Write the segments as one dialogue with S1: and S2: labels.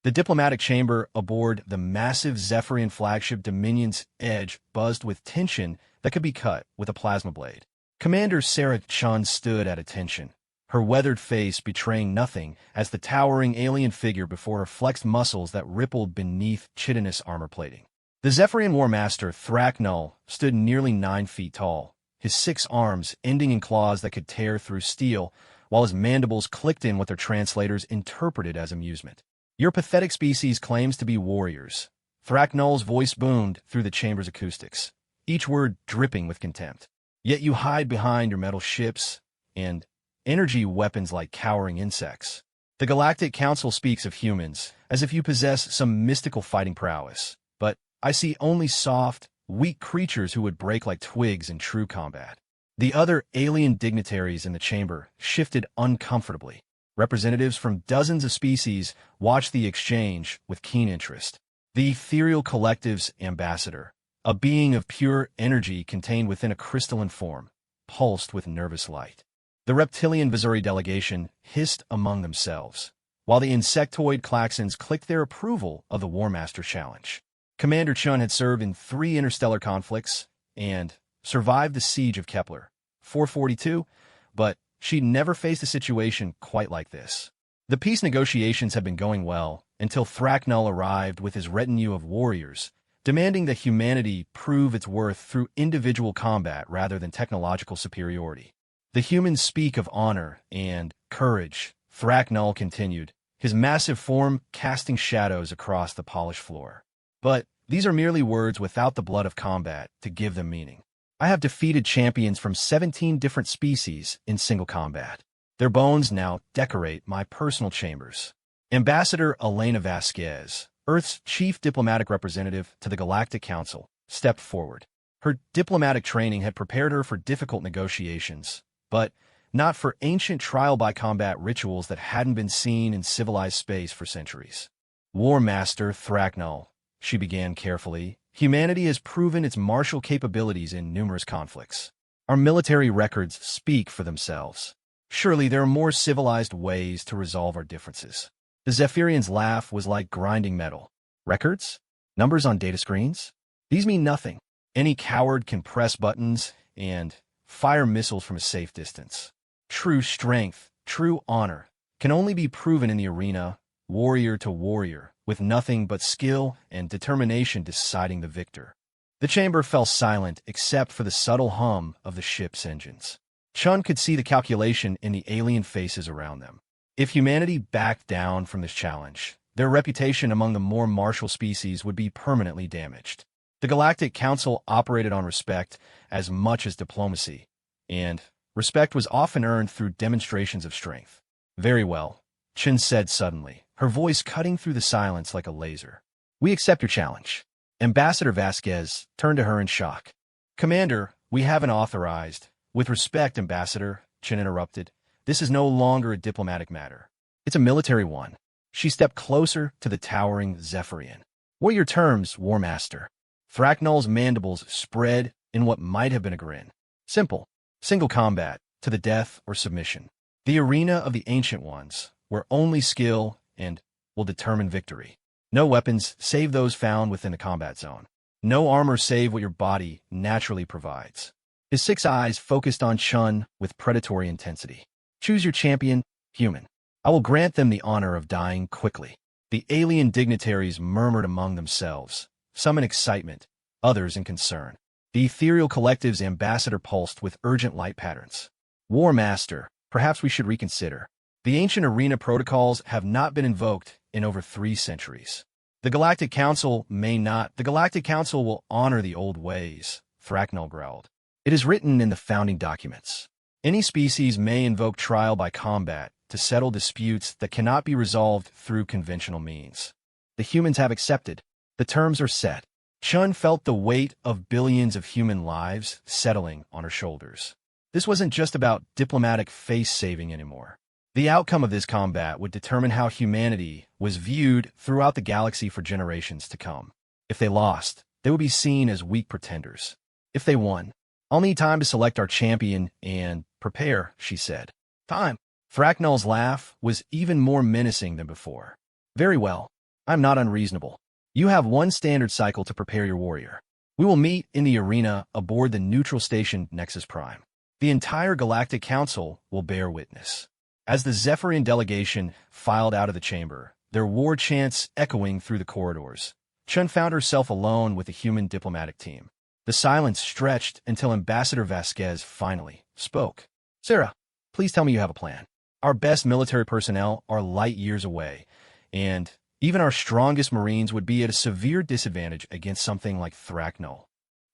S1: The diplomatic chamber aboard the massive Zephyrian flagship Dominion's Edge buzzed with tension that could be cut with a plasma blade. Commander Sarah Chun stood at attention, her weathered face betraying nothing as the towering alien figure before her flexed muscles that rippled beneath chitinous armor plating. The Zephyrian War Master Thraknul stood nearly 9 feet tall, his 6 arms ending in claws that could tear through steel, while his mandibles clicked in what their translators interpreted as amusement. Your pathetic species claims to be warriors. Thraknul's voice boomed through the chamber's acoustics, each word dripping with contempt. Yet you hide behind your metal ships and energy weapons like cowering insects. The Galactic Council speaks of humans as if you possess some mystical fighting prowess, but I see only soft, weak creatures who would break like twigs in true combat. The other alien dignitaries in the chamber shifted uncomfortably. Representatives from dozens of species watched the exchange with keen interest. The Ethereal Collective's ambassador, a being of pure energy contained within a crystalline form, pulsed with nervous light. The reptilian Missouri delegation hissed among themselves, while the insectoid Klaxons clicked their approval of the War Master challenge. Commander Chun had served in 3 interstellar conflicts and survived the siege of Kepler 442, but she'd never faced a situation quite like this. The peace negotiations had been going well until Thraknul arrived with his retinue of warriors, demanding that humanity prove its worth through individual combat rather than technological superiority. The humans speak of honor and courage, Thraknul continued, his massive form casting shadows across the polished floor. But these are merely words without the blood of combat to give them meaning. I have defeated champions from 17 different species in single combat. Their bones now decorate my personal chambers. Ambassador Elena Vasquez, Earth's chief diplomatic representative to the Galactic Council, stepped forward. Her diplomatic training had prepared her for difficult negotiations, but not for ancient trial-by-combat rituals that hadn't been seen in civilized space for centuries. War Master Thraknul, she began carefully, humanity has proven its martial capabilities in numerous conflicts. Our military records speak for themselves. Surely there are more civilized ways to resolve our differences. The Zephyrian's laugh was like grinding metal. Records? Numbers on data screens? These mean nothing. Any coward can press buttons and fire missiles from a safe distance. True strength, true honor, can only be proven in the arena, warrior to warrior, with nothing but skill and determination deciding the victor. The chamber fell silent except for the subtle hum of the ship's engines. Chun could see the calculation in the alien faces around them. If humanity backed down from this challenge, their reputation among the more martial species would be permanently damaged. The Galactic Council operated on respect as much as diplomacy, and respect was often earned through demonstrations of strength. Very well, Chin said suddenly, her voice cutting through the silence like a laser. We accept your challenge. Ambassador Vasquez turned to her in shock. Commander, we haven't authorized. With respect, Ambassador, Chin interrupted. This is no longer a diplomatic matter. It's a military one. She stepped closer to the towering Zephyrian. What are your terms, War Master? Thraknul's mandibles spread in what might have been a grin. Simple. Single combat, to the death or submission. The arena of the Ancient Ones, where only skill and will determine victory. No weapons save those found within the combat zone. No armor save what your body naturally provides. His 6 eyes focused on Chun with predatory intensity. Choose your champion, human. I will grant them the honor of dying quickly. The alien dignitaries murmured among themselves, some in excitement, others in concern. The Ethereal Collective's ambassador pulsed with urgent light patterns. War Master, perhaps we should reconsider. The ancient arena protocols have not been invoked in over 3 centuries. The Galactic Council may not. The Galactic Council will honor the old ways, Thraknul growled. It is written in the founding documents. Any species may invoke trial by combat to settle disputes that cannot be resolved through conventional means. The humans have accepted. The terms are set. Chun felt the weight of billions of human lives settling on her shoulders. This wasn't just about diplomatic face-saving anymore. The outcome of this combat would determine how humanity was viewed throughout the galaxy for generations to come. If they lost, they would be seen as weak pretenders. If they won, I'll need time to select our champion and prepare, she said. Time. Thraknul's laugh was even more menacing than before. Very well. I'm not unreasonable. You have one standard cycle to prepare your warrior. We will meet in the arena aboard the neutral station Nexus Prime. The entire Galactic Council will bear witness. As the Zephyrian delegation filed out of the chamber, their war chants echoing through the corridors, Chun found herself alone with the human diplomatic team. The silence stretched until Ambassador Vasquez finally spoke. Sarah, please tell me you have a plan. Our best military personnel are light years away, and even our strongest Marines would be at a severe disadvantage against something like Thracknull.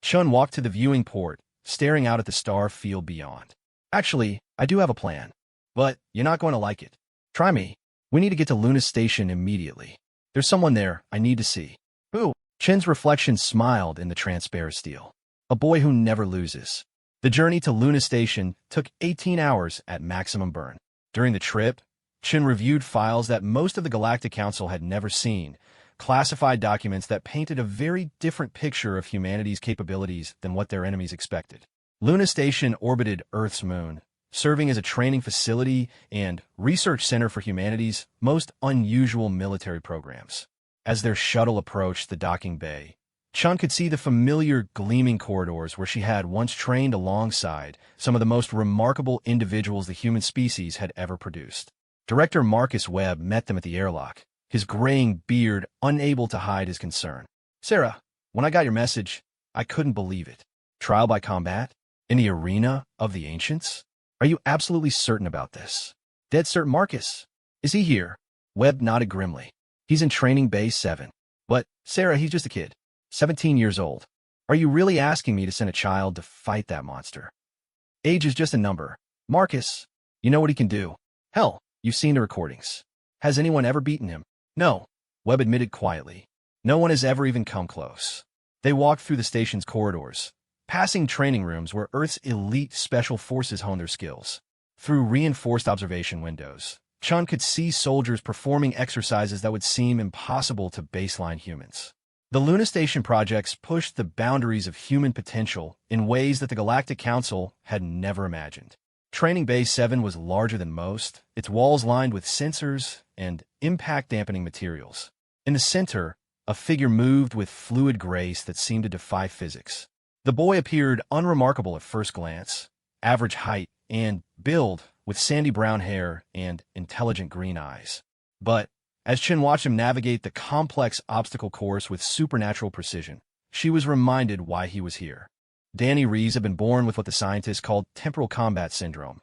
S1: Chun walked to the viewing port, staring out at the star field beyond. Actually, I do have a plan, but you're not going to like it. Try me. We need to get to Luna Station immediately. There's someone there I need to see. Who? Chin's reflection smiled in the transparent steel. A boy who never loses. The journey to Luna Station took 18 hours at maximum burn. During the trip, Chin reviewed files that most of the Galactic Council had never seen, classified documents that painted a very different picture of humanity's capabilities than what their enemies expected. Luna Station orbited Earth's moon, serving as a training facility and research center for humanity's most unusual military programs. As their shuttle approached the docking bay, Chun could see the familiar gleaming corridors where she had once trained alongside some of the most remarkable individuals the human species had ever produced. Director Marcus Webb met them at the airlock, his graying beard unable to hide his concern. Sarah, when I got your message, I couldn't believe it. Trial by combat? In the arena of the ancients? Are you absolutely certain about this? Dead certain, Marcus. Is he here? Webb nodded grimly. He's in Training Bay 7. But, Sarah, he's just a kid. 17 years old. Are you really asking me to send a child to fight that monster? Age is just a number. Marcus, you know what he can do. Hell, you've seen the recordings. Has anyone ever beaten him? No, Webb admitted quietly. No one has ever even come close. They walked through the station's corridors, passing training rooms where Earth's elite special forces hone their skills. Through reinforced observation windows, Chun could see soldiers performing exercises that would seem impossible to baseline humans. The Luna Station projects pushed the boundaries of human potential in ways that the Galactic Council had never imagined. Training Bay 7 was larger than most, its walls lined with sensors and impact-dampening materials. In the center, a figure moved with fluid grace that seemed to defy physics. The boy appeared unremarkable at first glance, average height and build, with sandy brown hair and intelligent green eyes. But as Chin watched him navigate the complex obstacle course with supernatural precision, she was reminded why he was here. Danny Reeves had been born with what the scientists called temporal combat syndrome,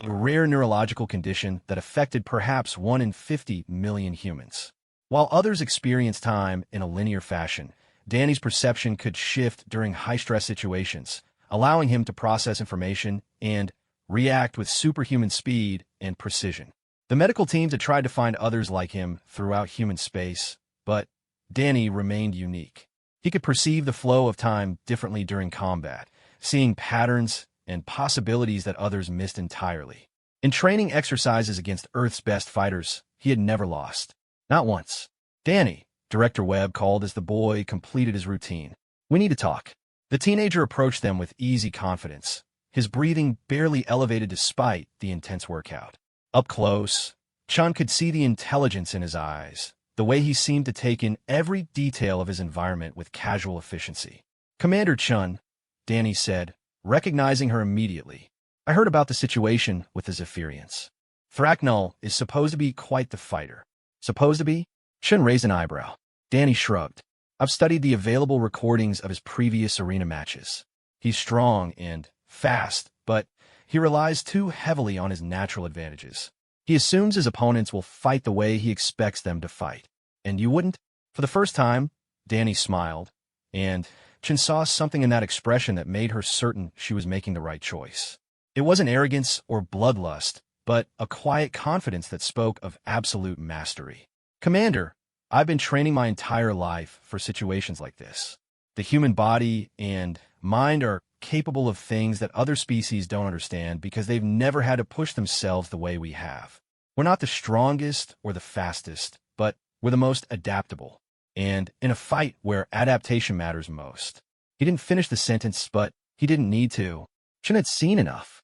S1: a rare neurological condition that affected perhaps 1 in 50 million humans. While others experienced time in a linear fashion, Danny's perception could shift during high-stress situations, allowing him to process information and react with superhuman speed and precision. The medical teams had tried to find others like him throughout human space, but Danny remained unique. He could perceive the flow of time differently during combat, seeing patterns and possibilities that others missed entirely. In training exercises against Earth's best fighters, he had never lost. Not once. Danny, Director Webb called as the boy completed his routine. We need to talk. The teenager approached them with easy confidence, his breathing barely elevated despite the intense workout. Up close, Chun could see the intelligence in his eyes, the way he seemed to take in every detail of his environment with casual efficiency. Commander Chun, Danny said, recognizing her immediately. I heard about the situation with the Zephyrians. Thracknull is supposed to be quite the fighter. Supposed to be? Chun raised an eyebrow. Danny shrugged. I've studied the available recordings of his previous arena matches. He's strong and fast, but he relies too heavily on his natural advantages. He assumes his opponents will fight the way he expects them to fight. And you wouldn't? For the first time, Danny smiled, and Chin saw something in that expression that made her certain she was making the right choice. It wasn't arrogance or bloodlust, but a quiet confidence that spoke of absolute mastery. Commander, I've been training my entire life for situations like this. The human body and mind are capable of things that other species don't understand because they've never had to push themselves the way we have. We're not the strongest or the fastest, but we're the most adaptable. And in a fight where adaptation matters most. He didn't finish the sentence, but he didn't need to. Chin had seen enough.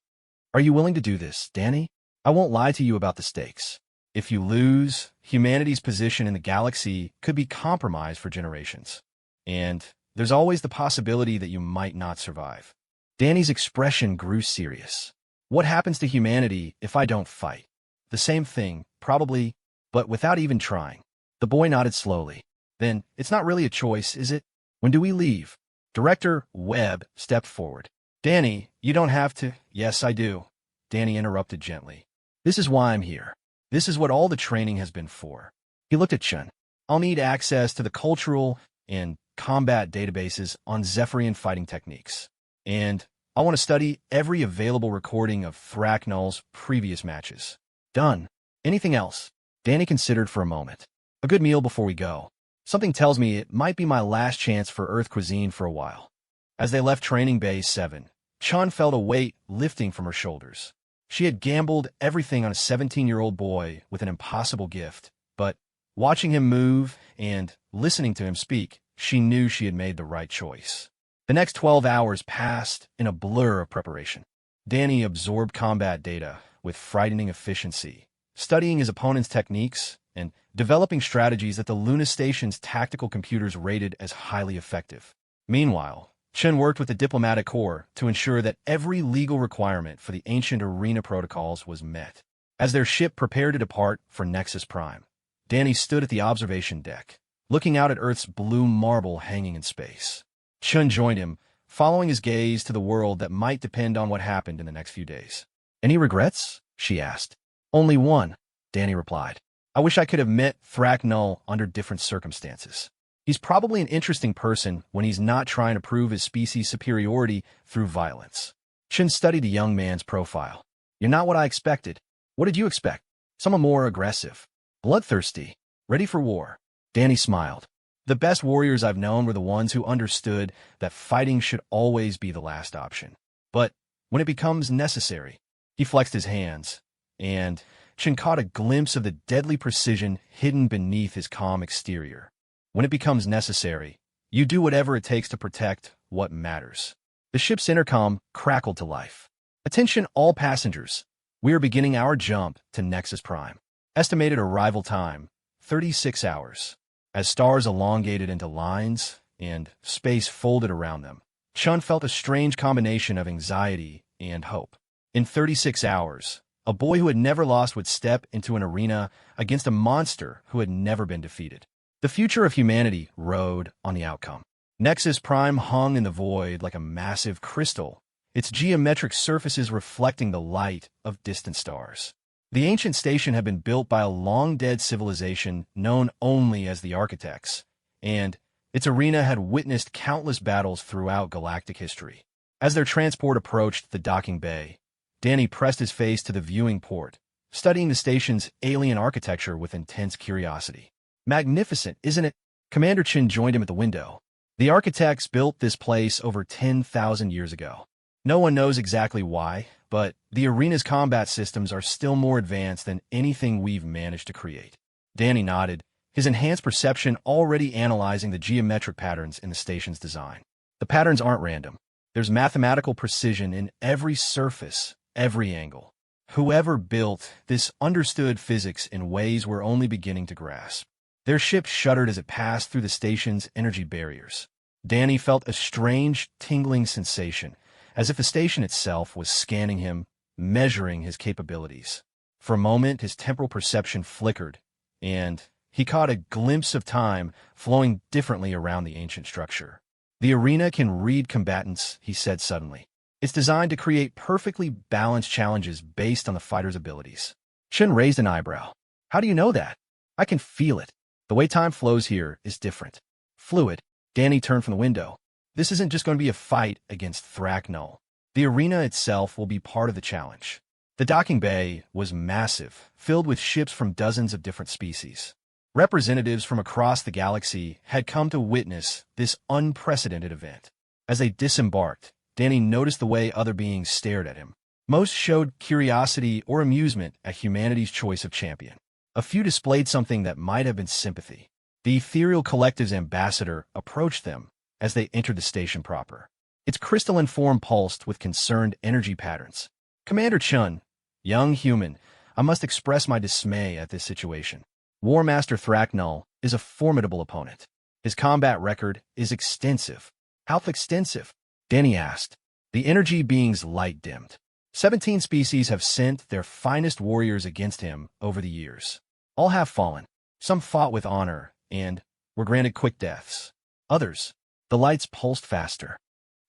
S1: Are you willing to do this, Danny? I won't lie to you about the stakes. If you lose, humanity's position in the galaxy could be compromised for generations. And there's always the possibility that you might not survive. Danny's expression grew serious. What happens to humanity if I don't fight? The same thing, probably, but without even trying. The boy nodded slowly. Then, it's not really a choice, is it? When do we leave? Director Webb stepped forward. Danny, you don't have to. Yes, I do. Danny interrupted gently. This is why I'm here. This is what all the training has been for. He looked at Chun. I'll need access to the cultural and combat databases on Zephyrian fighting techniques. And I want to study every available recording of Thraknol's previous matches. Done. Anything else? Danny considered for a moment. A good meal before we go. Something tells me it might be my last chance for Earth cuisine for a while. As they left Training Bay 7, Chun felt a weight lifting from her shoulders. She had gambled everything on a 17-year-old boy with an impossible gift, but watching him move and listening to him speak, she knew she had made the right choice. The next 12 hours passed in a blur of preparation. Danny absorbed combat data with frightening efficiency, studying his opponent's techniques and developing strategies that the Luna Station's tactical computers rated as highly effective. Meanwhile, Chen worked with the diplomatic corps to ensure that every legal requirement for the ancient arena protocols was met. As their ship prepared to depart for Nexus Prime, Danny stood at the observation deck, looking out at Earth's blue marble hanging in space. Chen joined him, following his gaze to the world that might depend on what happened in the next few days. Any regrets? She asked. Only one, Danny replied. I wish I could have met Thraknol under different circumstances. He's probably an interesting person when he's not trying to prove his species' superiority through violence. Chen studied the young man's profile. You're not what I expected. What did you expect? Someone more aggressive, bloodthirsty, ready for war. Danny smiled. The best warriors I've known were the ones who understood that fighting should always be the last option. But when it becomes necessary, he flexed his hands, and Chen caught a glimpse of the deadly precision hidden beneath his calm exterior. When it becomes necessary, you do whatever it takes to protect what matters. The ship's intercom crackled to life. Attention all passengers. We are beginning our jump to Nexus Prime. Estimated arrival time, 36 hours. As stars elongated into lines and space folded around them, Chun felt a strange combination of anxiety and hope. In 36 hours, a boy who had never lost would step into an arena against a monster who had never been defeated. The future of humanity rode on the outcome. Nexus Prime hung in the void like a massive crystal, its geometric surfaces reflecting the light of distant stars. The ancient station had been built by a long-dead civilization known only as the Architects, and its arena had witnessed countless battles throughout galactic history. As their transport approached the docking bay, Danny pressed his face to the viewing port, studying the station's alien architecture with intense curiosity. Magnificent, isn't it? Commander Chin joined him at the window. The architects built this place over 10,000 years ago. No one knows exactly why, but the arena's combat systems are still more advanced than anything we've managed to create. Danny nodded, his enhanced perception already analyzing the geometric patterns in the station's design. The patterns aren't random. There's mathematical precision in every surface, every angle. Whoever built this understood physics in ways we're only beginning to grasp. Their ship shuddered as it passed through the station's energy barriers. Danny felt a strange, tingling sensation, as if the station itself was scanning him, measuring his capabilities. For a moment, his temporal perception flickered, and he caught a glimpse of time flowing differently around the ancient structure. The arena can read combatants, he said suddenly. It's designed to create perfectly balanced challenges based on the fighter's abilities. Chen raised an eyebrow. How do you know that? I can feel it. The way time flows here is different. Fluid. Danny turned from the window. This isn't just going to be a fight against Thraknol. The arena itself will be part of the challenge. The docking bay was massive, filled with ships from dozens of different species. Representatives from across the galaxy had come to witness this unprecedented event. As they disembarked, Danny noticed the way other beings stared at him. Most showed curiosity or amusement at humanity's choice of champion. A few displayed something that might have been sympathy. The ethereal collective's ambassador approached them as they entered the station proper. Its crystalline form pulsed with concerned energy patterns. Commander Chun, young human, I must express my dismay at this situation. War Master Thracknull is a formidable opponent. His combat record is extensive. How extensive? Danny asked. The energy being's light dimmed. 17 species have sent their finest warriors against him over the years. All have fallen. Some fought with honor and were granted quick deaths. Others, the lights pulsed faster.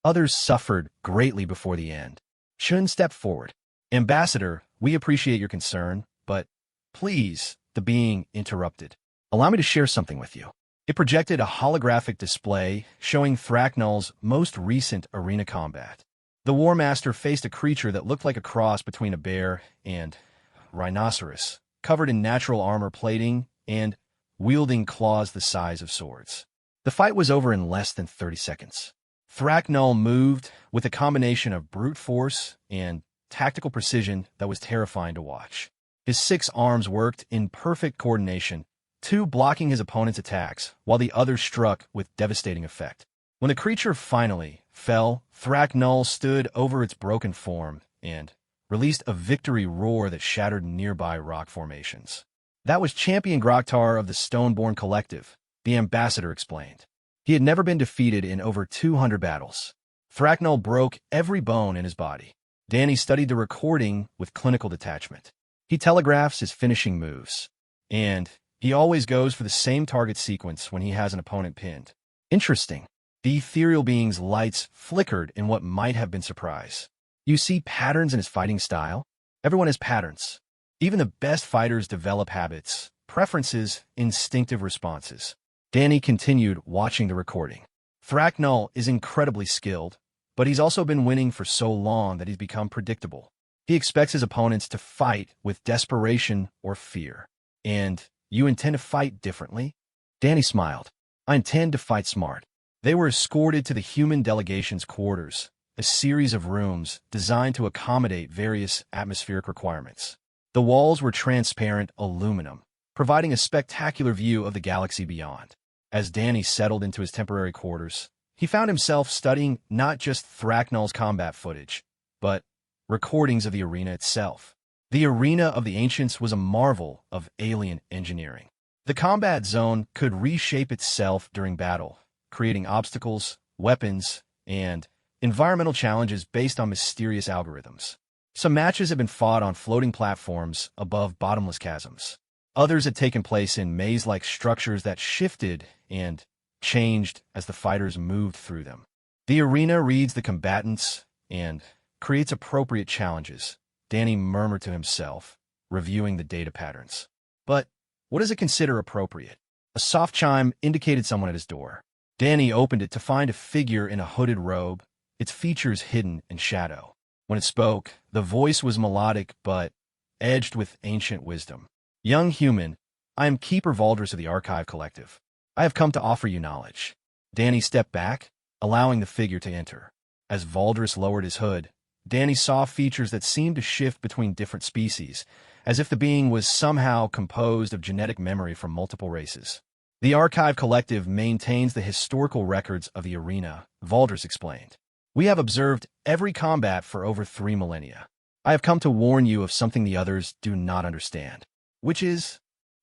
S1: Others suffered greatly before the end. Shun stepped forward. Ambassador, we appreciate your concern, but please, the being interrupted. Allow me to share something with you. It projected a holographic display showing Thracknull's most recent arena combat. The War Master faced a creature that looked like a cross between a bear and rhinoceros, covered in natural armor plating and wielding claws the size of swords. The fight was over in less than 30 seconds. Thracknull moved with a combination of brute force and tactical precision that was terrifying to watch. His 6 arms worked in perfect coordination, 2 blocking his opponent's attacks, while the other struck with devastating effect. When the creature finally fell, Thracknull stood over its broken form and released a victory roar that shattered nearby rock formations. That was Champion Groktar of the Stoneborn Collective, the ambassador explained. He had never been defeated in over 200 battles. Thracknull broke every bone in his body. Danny studied the recording with clinical detachment. He telegraphs his finishing moves, and he always goes for the same target sequence when he has an opponent pinned. Interesting. The ethereal being's lights flickered in what might have been surprise. You see patterns in his fighting style? Everyone has patterns. Even the best fighters develop habits, preferences, instinctive responses. Danny continued watching the recording. Thracknull is incredibly skilled, but he's also been winning for so long that he's become predictable. He expects his opponents to fight with desperation or fear. And you intend to fight differently? Danny smiled. I intend to fight smart. They were escorted to the human delegation's quarters, a series of rooms designed to accommodate various atmospheric requirements. The walls were transparent aluminum, providing a spectacular view of the galaxy beyond. As Danny settled into his temporary quarters, he found himself studying not just Thracknull's combat footage, but recordings of the arena itself. The arena of the ancients was a marvel of alien engineering. The combat zone could reshape itself during battle, creating obstacles, weapons, and environmental challenges based on mysterious algorithms. Some matches had been fought on floating platforms above bottomless chasms. Others had taken place in maze-like structures that shifted and changed as the fighters moved through them. The arena reads the combatants and creates appropriate challenges, Danny murmured to himself, reviewing the data patterns. But what does it consider appropriate? A soft chime indicated someone at his door. Danny opened it to find a figure in a hooded robe, its features hidden in shadow. When it spoke, the voice was melodic but edged with ancient wisdom. Young human, I am Keeper Valdris of the Archive Collective. I have come to offer you knowledge. Danny stepped back, allowing the figure to enter. As Valdris lowered his hood, Danny saw features that seemed to shift between different species, as if the being was somehow composed of genetic memory from multiple races. The Archive Collective maintains the historical records of the arena, Valdris explained. We have observed every combat for over 3 millennia. I have come to warn you of something the others do not understand. Which is?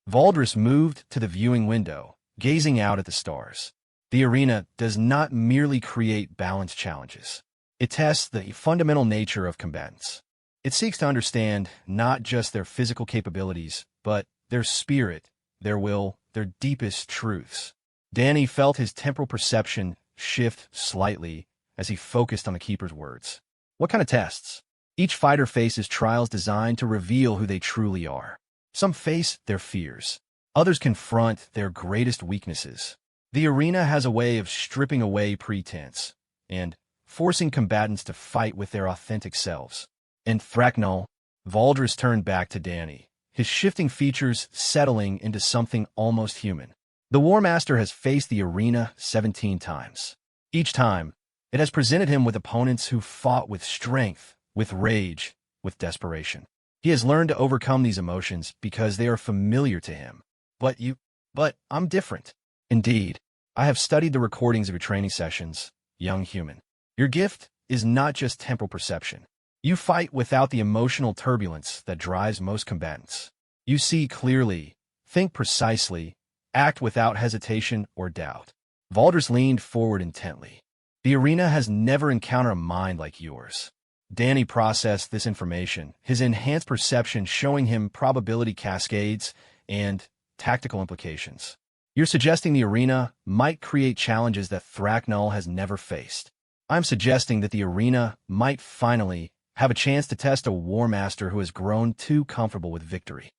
S1: Valdris moved to the viewing window, gazing out at the stars. The arena does not merely create balance challenges. It tests the fundamental nature of combatants. It seeks to understand not just their physical capabilities, but their spirit, their will, their deepest truths. Danny felt his temporal perception shift slightly as he focused on the Keeper's words. What kind of tests? Each fighter faces trials designed to reveal who they truly are. Some face their fears. Others confront their greatest weaknesses. The arena has a way of stripping away pretense and forcing combatants to fight with their authentic selves. And Thracknull, Valdris turned back to Danny, his shifting features settling into something almost human. The War Master has faced the arena 17 times. Each time, it has presented him with opponents who fought with strength, with rage, with desperation. He has learned to overcome these emotions because they are familiar to him. But I'm different. Indeed, I have studied the recordings of your training sessions, young human. Your gift is not just temporal perception. You fight without the emotional turbulence that drives most combatants. You see clearly, think precisely, act without hesitation or doubt. Valders leaned forward intently. The arena has never encountered a mind like yours. Danny processed this information, his enhanced perception showing him probability cascades and tactical implications. You're suggesting the arena might create challenges that Thracknull has never faced. I'm suggesting that the arena might finally have a chance to test a War Master who has grown too comfortable with victory.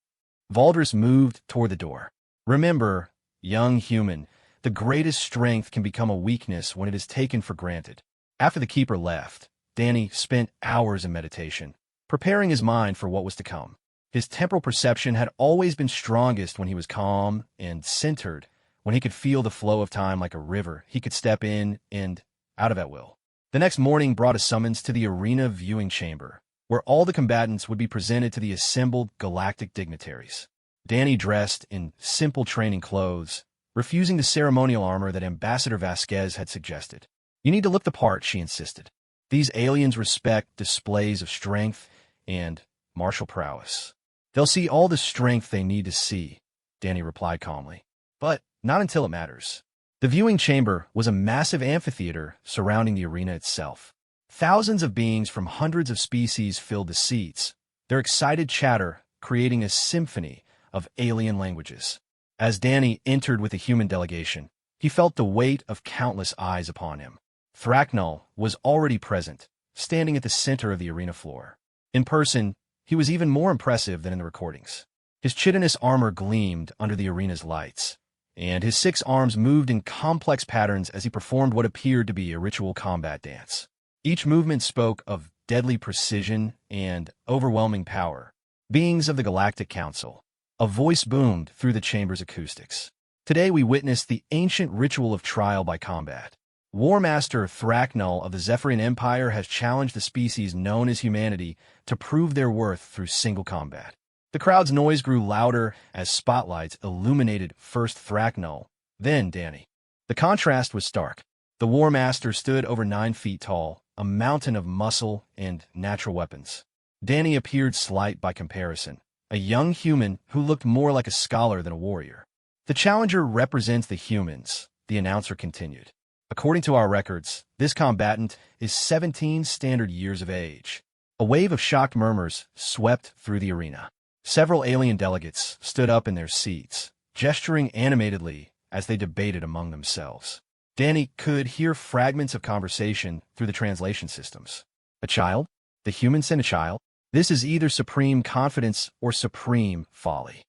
S1: Valders moved toward the door. Remember, young human, the greatest strength can become a weakness when it is taken for granted. After the keeper left, Danny spent hours in meditation, preparing his mind for what was to come. His temporal perception had always been strongest when he was calm and centered, when he could feel the flow of time like a river. He could step in and out of at will. The next morning brought a summons to the arena viewing chamber, where all the combatants would be presented to the assembled galactic dignitaries. Danny dressed in simple training clothes, refusing the ceremonial armor that Ambassador Vasquez had suggested. You need to look the part, she insisted. These aliens respect displays of strength and martial prowess. They'll see all the strength they need to see, Danny replied calmly. But not until it matters. The viewing chamber was a massive amphitheater surrounding the arena itself. Thousands of beings from hundreds of species filled the seats, their excited chatter creating a symphony of alien languages. As Danny entered with the human delegation, he felt the weight of countless eyes upon him. Thracknull was already present, standing at the center of the arena floor. In person, he was even more impressive than in the recordings. His chitinous armor gleamed under the arena's lights, and his 6 arms moved in complex patterns as he performed what appeared to be a ritual combat dance. Each movement spoke of deadly precision and overwhelming power. Beings of the Galactic Council. A voice boomed through the chamber's acoustics. Today we witness the ancient ritual of trial by combat. War Master Thracknull of the Zephyrian Empire has challenged the species known as humanity to prove their worth through single combat. The crowd's noise grew louder as spotlights illuminated first Thracknull, then Danny. The contrast was stark. The War Master stood over 9 feet tall, a mountain of muscle and natural weapons. Danny appeared slight by comparison, a young human who looked more like a scholar than a warrior. The challenger represents the humans, the announcer continued. According to our records, this combatant is 17 standard years of age. A wave of shocked murmurs swept through the arena. Several alien delegates stood up in their seats, gesturing animatedly as they debated among themselves. Danny could hear fragments of conversation through the translation systems. A child? The humans sent a child? This is either supreme confidence or supreme folly.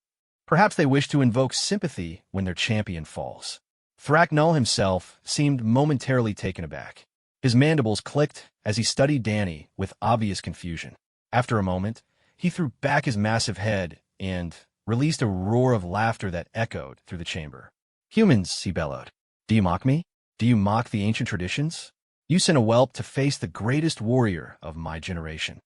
S1: Perhaps they wish to invoke sympathy when their champion falls. Thracknull himself seemed momentarily taken aback. His mandibles clicked as he studied Danny with obvious confusion. After a moment, he threw back his massive head and released a roar of laughter that echoed through the chamber. Humans, he bellowed. Do you mock me? Do you mock the ancient traditions? You sent a whelp to face the greatest warrior of my generation.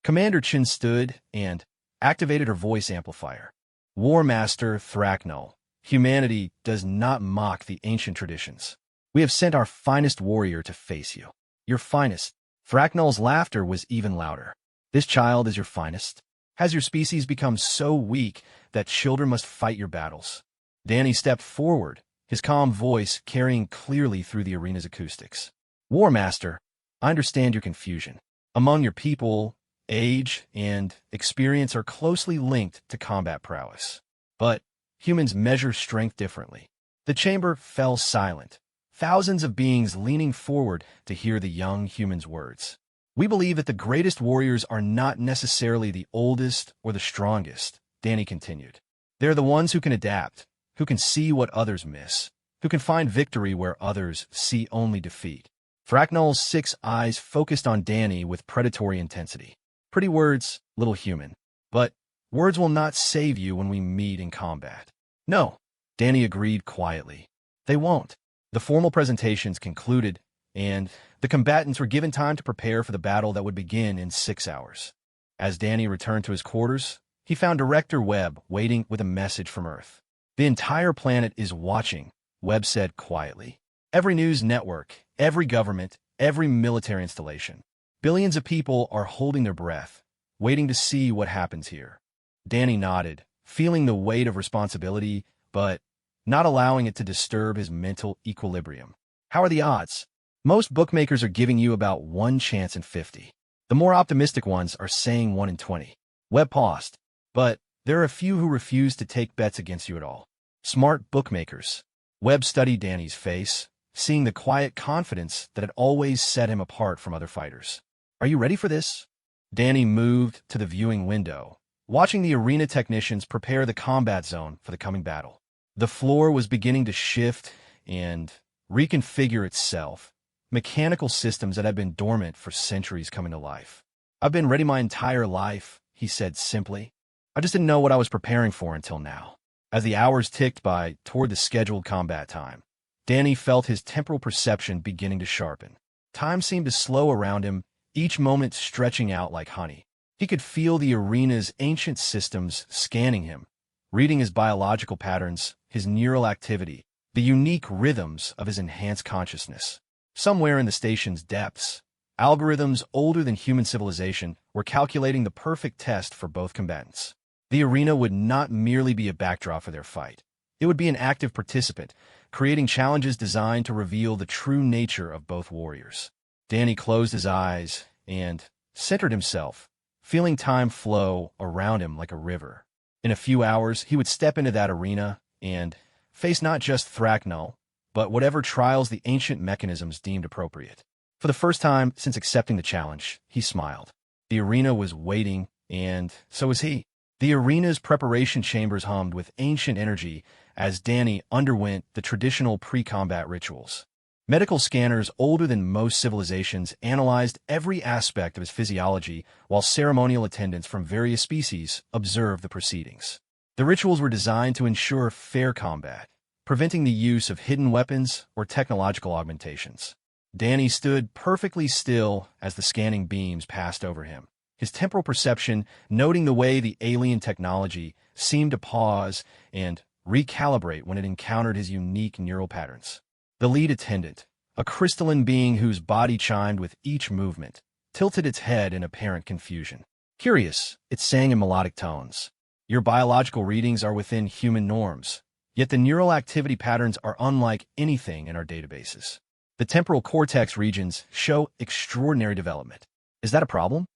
S1: Commander Chin stood and activated her voice amplifier. War Master Thracknull, humanity does not mock the ancient traditions. We have sent our finest warrior to face you. Your finest. Thracknull's laughter was even louder. This child is your finest? Has your species become so weak that children must fight your battles? Danny stepped forward, his calm voice carrying clearly through the arena's acoustics. War Master, I understand your confusion. Among your people, age and experience are closely linked to combat prowess. But humans measure strength differently. The chamber fell silent, thousands of beings leaning forward to hear the young human's words. We believe that the greatest warriors are not necessarily the oldest or the strongest, Danny continued. They're the ones who can adapt, who can see what others miss, who can find victory where others see only defeat. Thracknull's 6 eyes focused on Danny with predatory intensity. Pretty words, little human. But words will not save you when we meet in combat. No, Danny agreed quietly. They won't. The formal presentations concluded, and the combatants were given time to prepare for the battle that would begin in 6 hours. As Danny returned to his quarters, he found Director Webb waiting with a message from Earth. The entire planet is watching, Webb said quietly. Every news network, every government, every military installation. Billions of people are holding their breath, waiting to see what happens here. Danny nodded, feeling the weight of responsibility, but not allowing it to disturb his mental equilibrium. How are the odds? Most bookmakers are giving you about 1 chance in 50. The more optimistic ones are saying 1 in 20. Webb paused, but there are a few who refuse to take bets against you at all. Smart bookmakers. Webb studied Danny's face, seeing the quiet confidence that had always set him apart from other fighters. Are you ready for this? Danny moved to the viewing window, watching the arena technicians prepare the combat zone for the coming battle. The floor was beginning to shift and reconfigure itself, mechanical systems that had been dormant for centuries coming to life. I've been ready my entire life, he said simply. I just didn't know what I was preparing for until now. As the hours ticked by toward the scheduled combat time, Danny felt his temporal perception beginning to sharpen. Time seemed to slow around him, each moment stretching out like honey. He could feel the arena's ancient systems scanning him, reading his biological patterns, his neural activity, the unique rhythms of his enhanced consciousness. Somewhere in the station's depths, algorithms older than human civilization were calculating the perfect test for both combatants. The arena would not merely be a backdrop for their fight. It would be an active participant, creating challenges designed to reveal the true nature of both warriors. Danny closed his eyes and centered himself, feeling time flow around him like a river. In a few hours, he would step into that arena and face not just Thracknull, but whatever trials the ancient mechanisms deemed appropriate. For the first time since accepting the challenge, he smiled. The arena was waiting, and so was he. The arena's preparation chambers hummed with ancient energy as Danny underwent the traditional pre-combat rituals. Medical scanners older than most civilizations analyzed every aspect of his physiology, while ceremonial attendants from various species observed the proceedings. The rituals were designed to ensure fair combat, preventing the use of hidden weapons or technological augmentations. Danny stood perfectly still as the scanning beams passed over him, his temporal perception noting the way the alien technology seemed to pause and recalibrate when it encountered his unique neural patterns. The lead attendant, a crystalline being whose body chimed with each movement, tilted its head in apparent confusion. Curious, it sang in melodic tones. Your biological readings are within human norms, yet the neural activity patterns are unlike anything in our databases. The temporal cortex regions show extraordinary development. Is that a problem?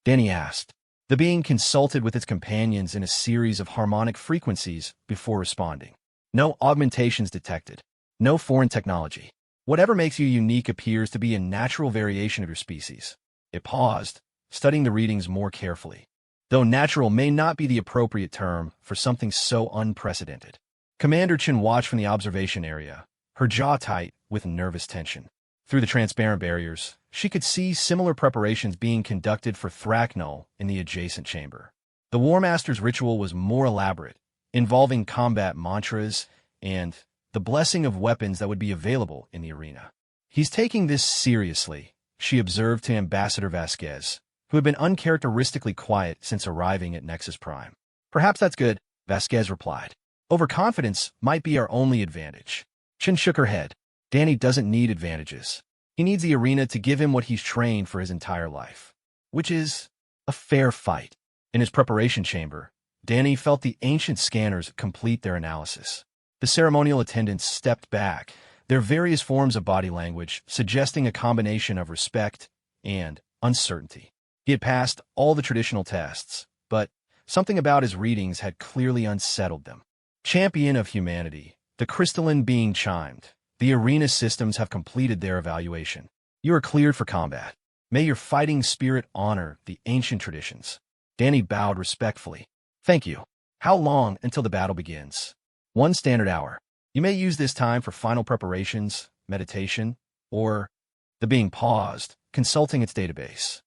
S1: Danny asked. The being consulted with its companions in a series of harmonic frequencies before responding. No augmentations detected. No foreign technology. Whatever makes you unique appears to be a natural variation of your species. It paused, studying the readings more carefully. Though natural may not be the appropriate term for something so unprecedented. Commander Chen watched from the observation area, her jaw tight with nervous tension. Through the transparent barriers, she could see similar preparations being conducted for Thracknull in the adjacent chamber. The War Master's ritual was more elaborate, involving combat mantras and the blessing of weapons that would be available in the arena. He's taking this seriously, she observed to Ambassador Vasquez, who had been uncharacteristically quiet since arriving at Nexus Prime. Perhaps that's good, Vasquez replied. Overconfidence might be our only advantage. Chen shook her head. Danny doesn't need advantages. He needs the arena to give him what he's trained for his entire life, which is a fair fight. In his preparation chamber, Danny felt the ancient scanners complete their analysis. The ceremonial attendants stepped back, their various forms of body language suggesting a combination of respect and uncertainty. He had passed all the traditional tests, but something about his readings had clearly unsettled them. Champion of humanity, the crystalline being chimed. The arena systems have completed their evaluation. You are cleared for combat. May your fighting spirit honor the ancient traditions. Danny bowed respectfully. Thank you. How long until the battle begins? 1 standard hour. You may use this time for final preparations, meditation, or the being paused, consulting its database.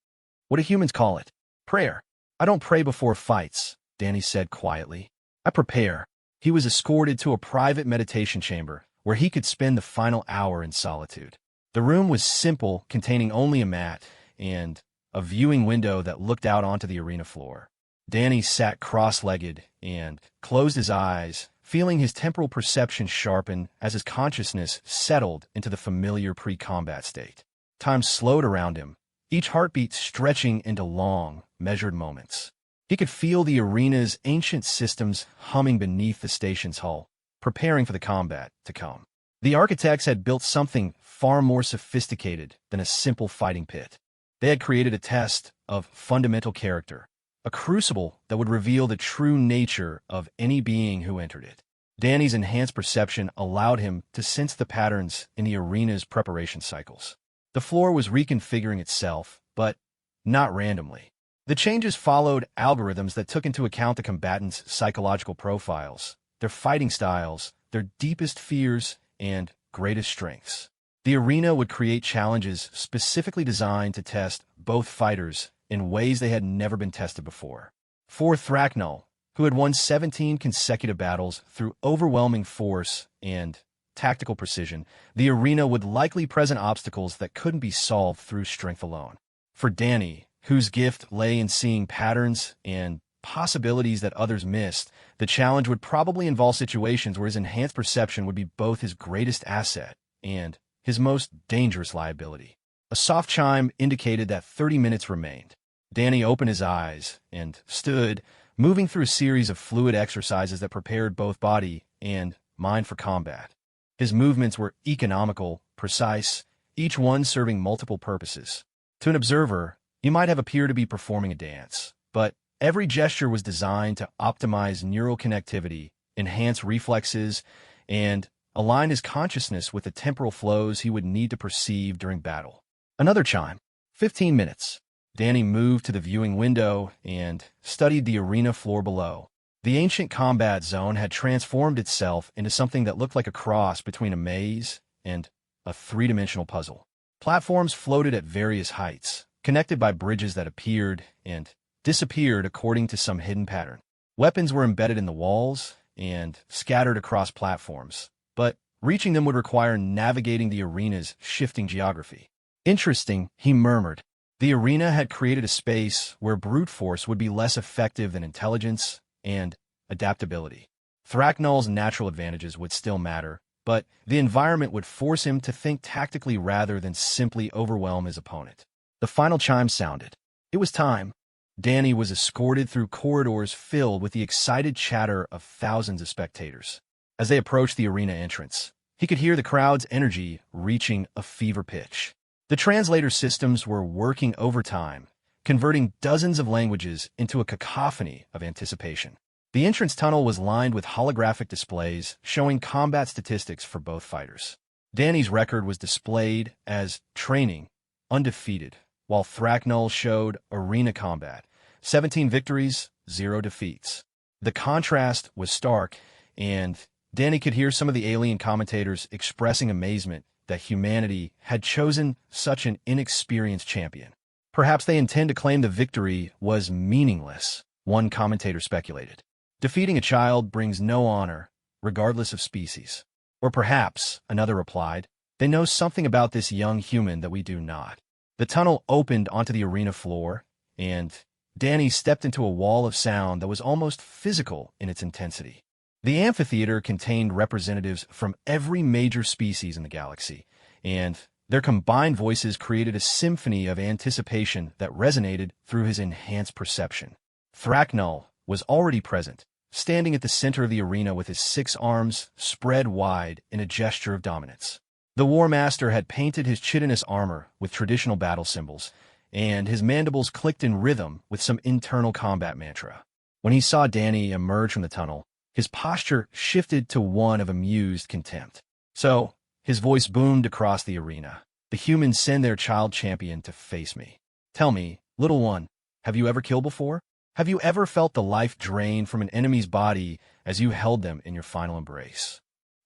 S1: What do humans call it? Prayer. I don't pray before fights, Danny said quietly. I prepare. He was escorted to a private meditation chamber where he could spend the final hour in solitude. The room was simple, containing only a mat and a viewing window that looked out onto the arena floor. Danny sat cross-legged and closed his eyes, feeling his temporal perception sharpen as his consciousness settled into the familiar pre-combat state. Time slowed around him, each heartbeat stretching into long, measured moments. He could feel the arena's ancient systems humming beneath the station's hull, preparing for the combat to come. The architects had built something far more sophisticated than a simple fighting pit. They had created a test of fundamental character, a crucible that would reveal the true nature of any being who entered it. Danny's enhanced perception allowed him to sense the patterns in the arena's preparation cycles. The floor was reconfiguring itself, but not randomly. The changes followed algorithms that took into account the combatants' psychological profiles, their fighting styles, their deepest fears, and greatest strengths. The arena would create challenges specifically designed to test both fighters in ways they had never been tested before. For Thraknol, who had won 17 consecutive battles through overwhelming force and tactical precision, the arena would likely present obstacles that couldn't be solved through strength alone. For Danny, whose gift lay in seeing patterns and possibilities that others missed, the challenge would probably involve situations where his enhanced perception would be both his greatest asset and his most dangerous liability. A soft chime indicated that 30 minutes remained. Danny opened his eyes and stood, moving through a series of fluid exercises that prepared both body and mind for combat. His movements were economical, precise, each one serving multiple purposes. To an observer, he might have appeared to be performing a dance, but every gesture was designed to optimize neural connectivity, enhance reflexes, and align his consciousness with the temporal flows he would need to perceive during battle. Another chime. 15 minutes. Danny moved to the viewing window and studied the arena floor below. The ancient combat zone had transformed itself into something that looked like a cross between a maze and a three-dimensional puzzle. Platforms floated at various heights, connected by bridges that appeared and disappeared according to some hidden pattern. Weapons were embedded in the walls and scattered across platforms, but reaching them would require navigating the arena's shifting geography. Interesting, he murmured. The arena had created a space where brute force would be less effective than intelligence and adaptability. Thraknol's natural advantages would still matter, but the environment would force him to think tactically rather than simply overwhelm his opponent. The final chime sounded. It was time. Danny was escorted through corridors filled with the excited chatter of thousands of spectators. As they approached the arena entrance, he could hear the crowd's energy reaching a fever pitch. The translator systems were working overtime, converting dozens of languages into a cacophony of anticipation. The entrance tunnel was lined with holographic displays showing combat statistics for both fighters. Danny's record was displayed as training, undefeated, while Thraknol showed arena combat, 17 victories, 0 defeats. The contrast was stark, and Danny could hear some of the alien commentators expressing amazement that humanity had chosen such an inexperienced champion. Perhaps they intend to claim the victory was meaningless, one commentator speculated. Defeating a child brings no honor, regardless of species. Or perhaps, another replied, they know something about this young human that we do not. The tunnel opened onto the arena floor, and Danny stepped into a wall of sound that was almost physical in its intensity. The amphitheater contained representatives from every major species in the galaxy, and their combined voices created a symphony of anticipation that resonated through his enhanced perception. Thraknol was already present, standing at the center of the arena with his 6 arms spread wide in a gesture of dominance. The War Master had painted his chitinous armor with traditional battle symbols, and his mandibles clicked in rhythm with some internal combat mantra. When he saw Danny emerge from the tunnel, his posture shifted to one of amused contempt. So, his voice boomed across the arena. The humans send their child champion to face me. Tell me, little one, have you ever killed before? Have you ever felt the life drain from an enemy's body as you held them in your final embrace?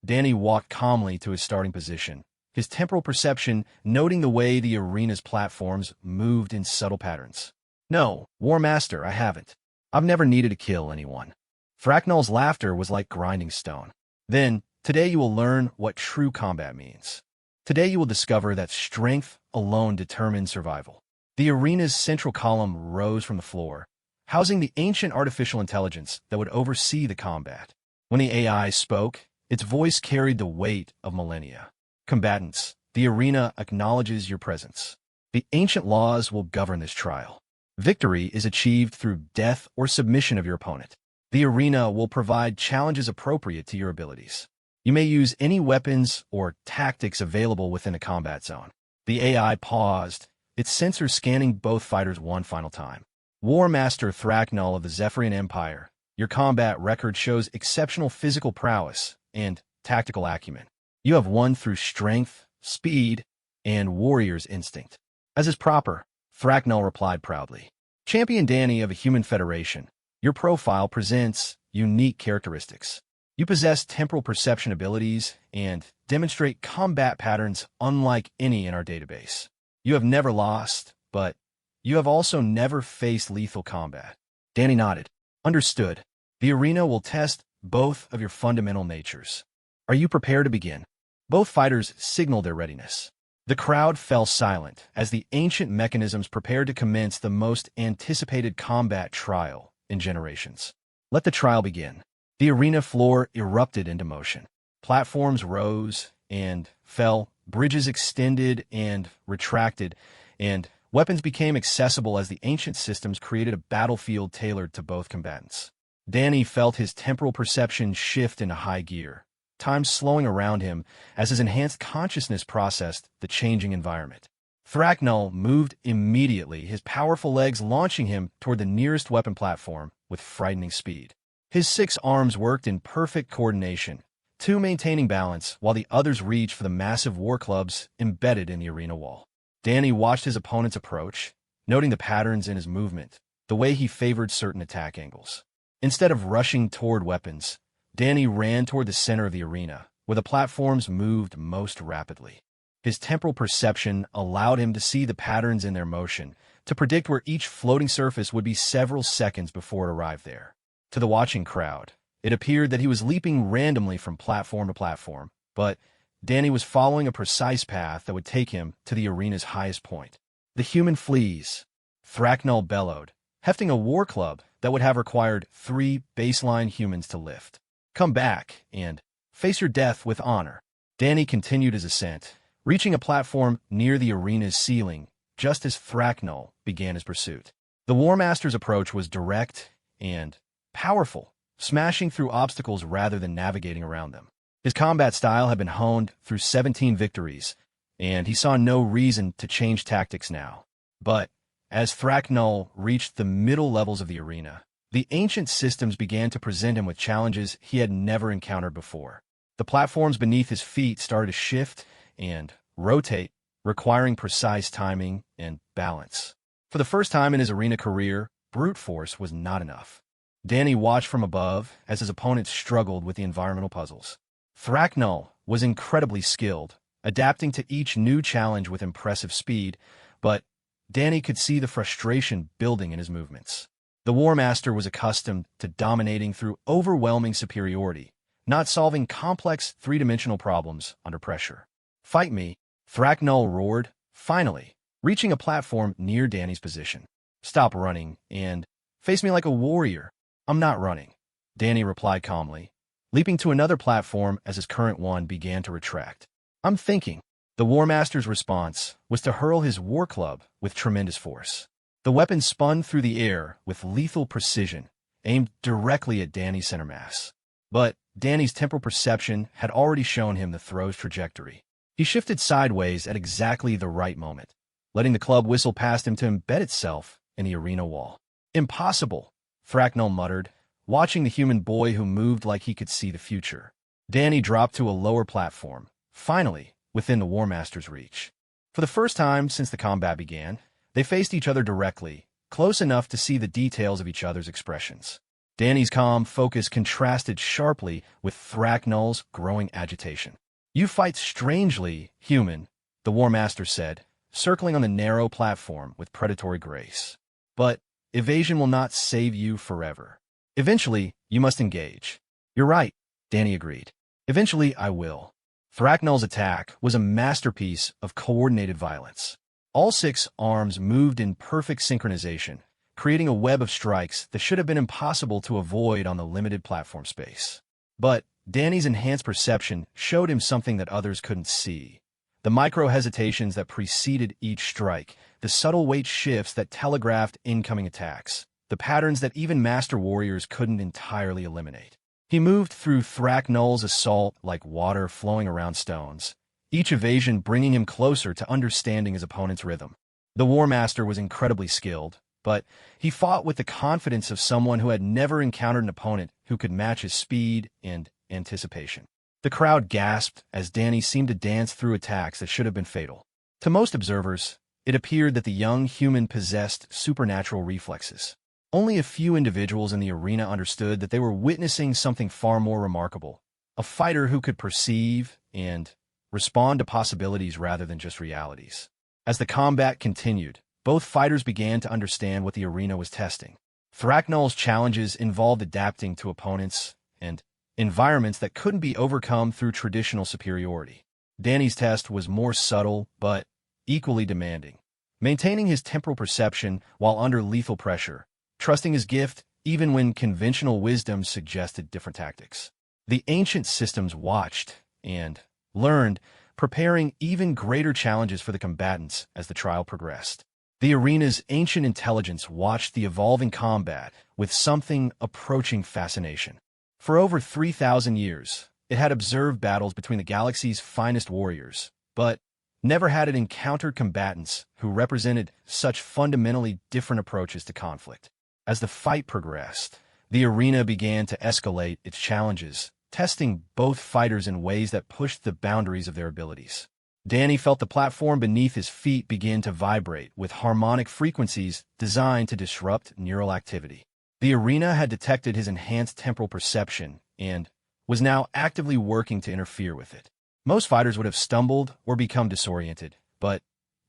S1: Danny walked calmly to his starting position, his temporal perception noting the way the arena's platforms moved in subtle patterns. No, War Master, I haven't. I've never needed to kill anyone. Thraknol's laughter was like grinding stone. Then, today you will learn what true combat means. Today you will discover that strength alone determines survival. The arena's central column rose from the floor, housing the ancient artificial intelligence that would oversee the combat. When the AI spoke, its voice carried the weight of millennia. Combatants, the arena acknowledges your presence. The ancient laws will govern this trial. Victory is achieved through death or submission of your opponent. The arena will provide challenges appropriate to your abilities. You may use any weapons or tactics available within a combat zone. The AI paused, its sensors scanning both fighters one final time. War Master Thraknul of the Zephyrian Empire, your combat record shows exceptional physical prowess and tactical acumen. You have won through strength, speed, and warrior's instinct. As is proper, Thraknul replied proudly. Champion Danny of a Human Federation, your profile presents unique characteristics. You possess temporal perception abilities and demonstrate combat patterns unlike any in our database. You have never lost, but you have also never faced lethal combat. Danny nodded. Understood. The arena will test both of your fundamental natures. Are you prepared to begin? Both fighters signaled their readiness. The crowd fell silent as the ancient mechanisms prepared to commence the most anticipated combat trial in generations. Let the trial begin. The arena floor erupted into motion. Platforms rose and fell, bridges extended and retracted, and weapons became accessible as the ancient systems created a battlefield tailored to both combatants. Danny felt his temporal perception shift into high gear, time slowing around him as his enhanced consciousness processed the changing environment. Thraknul moved immediately, his powerful legs launching him toward the nearest weapon platform with frightening speed. His 6 arms worked in perfect coordination, 2 maintaining balance while the others reached for the massive war clubs embedded in the arena wall. Danny watched his opponent's approach, noting the patterns in his movement, the way he favored certain attack angles. Instead of rushing toward weapons, Danny ran toward the center of the arena, where the platforms moved most rapidly. His temporal perception allowed him to see the patterns in their motion, to predict where each floating surface would be several seconds before it arrived there. To the watching crowd, it appeared that he was leaping randomly from platform to platform, but Danny was following a precise path that would take him to the arena's highest point. The human flees, Thraknul bellowed, hefting a war club that would have required 3 baseline humans to lift. Come back and face your death with honor. Danny continued his ascent, reaching a platform near the arena's ceiling just as Thraknul began his pursuit. The War Master's approach was direct and powerful, smashing through obstacles rather than navigating around them. His combat style had been honed through 17 victories, and he saw no reason to change tactics now. But as Thraknul reached the middle levels of the arena, the ancient systems began to present him with challenges he had never encountered before. The platforms beneath his feet started to shift and rotate, requiring precise timing and balance. For the first time in his arena career, brute force was not enough. Danny watched from above as his opponents struggled with the environmental puzzles. Thraknul was incredibly skilled, adapting to each new challenge with impressive speed, but Danny could see the frustration building in his movements. The War Master was accustomed to dominating through overwhelming superiority, not solving complex 3-dimensional problems under pressure. Fight me, Thraknul roared, finally, reaching a platform near Danny's position. Stop running and face me like a warrior. I'm not running, Danny replied calmly, leaping to another platform as his current one began to retract. I'm thinking. The War Master's response was to hurl his war club with tremendous force. The weapon spun through the air with lethal precision, aimed directly at Danny's center mass. But Danny's temporal perception had already shown him the throw's trajectory. He shifted sideways at exactly the right moment, letting the club whistle past him to embed itself in the arena wall. Impossible, Thraknul muttered, watching the human boy who moved like he could see the future. Danny dropped to a lower platform, finally within the War Master's reach. For the first time since the combat began, they faced each other directly, close enough to see the details of each other's expressions. Danny's calm focus contrasted sharply with Thraknul's growing agitation. You fight strangely, human, the War Master said, circling on the narrow platform with predatory grace. But evasion will not save you forever. Eventually, you must engage. You're right, Danny agreed. Eventually, I will. Thraknul's attack was a masterpiece of coordinated violence. All 6 arms moved in perfect synchronization, creating a web of strikes that should have been impossible to avoid on the limited platform space. But Danny's enhanced perception showed him something that others couldn't see. The micro-hesitations that preceded each strike, the subtle weight shifts that telegraphed incoming attacks, the patterns that even master warriors couldn't entirely eliminate. He moved through Thraknol's assault like water flowing around stones, each evasion bringing him closer to understanding his opponent's rhythm. The War Master was incredibly skilled, but he fought with the confidence of someone who had never encountered an opponent who could match his speed and anticipation. The crowd gasped as Danny seemed to dance through attacks that should have been fatal. To most observers, it appeared that the young human possessed supernatural reflexes. Only a few individuals in the arena understood that they were witnessing something far more remarkable, a fighter who could perceive and respond to possibilities rather than just realities. As the combat continued, both fighters began to understand what the arena was testing. Thraknol's challenges involved adapting to opponents and environments that couldn't be overcome through traditional superiority. Danny's test was more subtle but equally demanding, maintaining his temporal perception while under lethal pressure, trusting his gift even when conventional wisdom suggested different tactics. The ancient systems watched and learned, preparing even greater challenges for the combatants as the trial progressed. The arena's ancient intelligence watched the evolving combat with something approaching fascination. For over 3,000 years, it had observed battles between the galaxy's finest warriors, but never had it encountered combatants who represented such fundamentally different approaches to conflict. As the fight progressed, the arena began to escalate its challenges, testing both fighters in ways that pushed the boundaries of their abilities. Danny felt the platform beneath his feet begin to vibrate with harmonic frequencies designed to disrupt neural activity. The arena had detected his enhanced temporal perception and was now actively working to interfere with it. Most fighters would have stumbled or become disoriented, but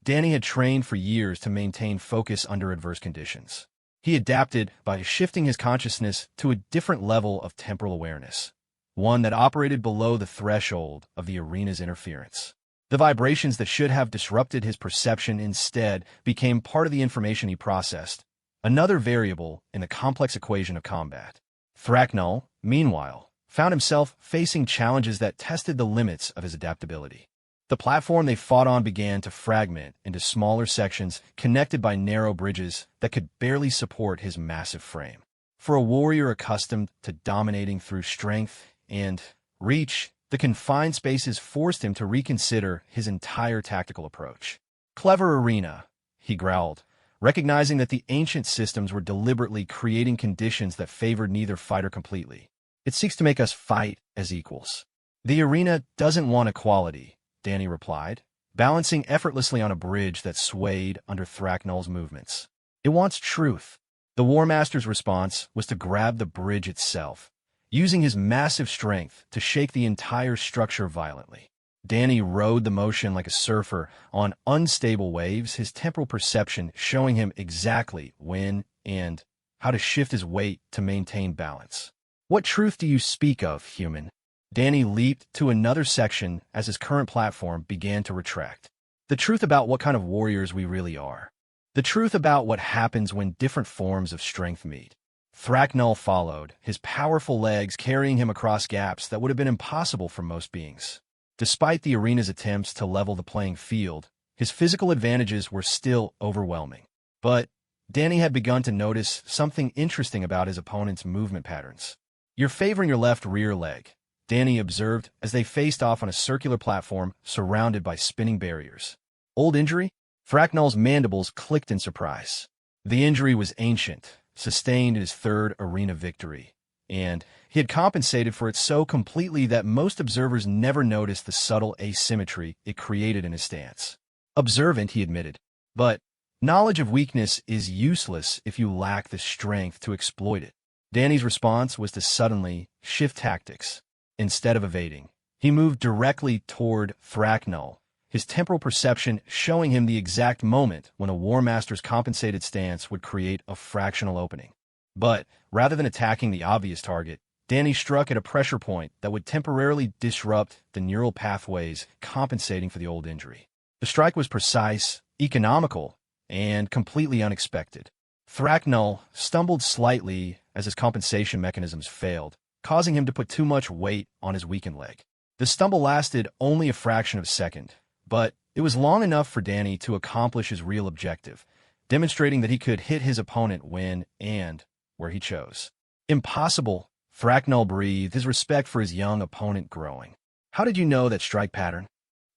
S1: Danny had trained for years to maintain focus under adverse conditions. He adapted by shifting his consciousness to a different level of temporal awareness, one that operated below the threshold of the arena's interference. The vibrations that should have disrupted his perception instead became part of the information he processed, another variable in the complex equation of combat. Thraknol, meanwhile, found himself facing challenges that tested the limits of his adaptability. The platform they fought on began to fragment into smaller sections connected by narrow bridges that could barely support his massive frame. For a warrior accustomed to dominating through strength and reach, the confined spaces forced him to reconsider his entire tactical approach. "Clever arena," he growled, recognizing that the ancient systems were deliberately creating conditions that favored neither fighter completely. "It seeks to make us fight as equals." "The arena doesn't want equality," Danny replied, balancing effortlessly on a bridge that swayed under Thraknol's movements. "It wants truth." The War Master's response was to grab the bridge itself, using his massive strength to shake the entire structure violently. Danny rode the motion like a surfer on unstable waves, his temporal perception showing him exactly when and how to shift his weight to maintain balance. "What truth do you speak of, human?" Danny leaped to another section as his current platform began to retract. "The truth about what kind of warriors we really are. The truth about what happens when different forms of strength meet." Thraknol followed, his powerful legs carrying him across gaps that would have been impossible for most beings. Despite the arena's attempts to level the playing field, his physical advantages were still overwhelming. But Danny had begun to notice something interesting about his opponent's movement patterns. "You're favoring your left rear leg," Danny observed as they faced off on a circular platform surrounded by spinning barriers. "Old injury?" Thraknol's mandibles clicked in surprise. The injury was ancient, sustained in his third arena victory, and he had compensated for it so completely that most observers never noticed the subtle asymmetry it created in his stance. "Observant," he admitted, "but knowledge of weakness is useless if you lack the strength to exploit it." Danny's response was to suddenly shift tactics. Instead of evading, he moved directly toward Thraknol, his temporal perception showing him the exact moment when a War Master's compensated stance would create a fractional opening. But rather than attacking the obvious target, Danny struck at a pressure point that would temporarily disrupt the neural pathways compensating for the old injury. The strike was precise, economical, and completely unexpected. Thraknol stumbled slightly as his compensation mechanisms failed, causing him to put too much weight on his weakened leg. The stumble lasted only a fraction of a second, but it was long enough for Danny to accomplish his real objective, demonstrating that he could hit his opponent when and where he chose. Impossible, Thraknell breathed, his respect for his young opponent growing. How did you know that strike pattern?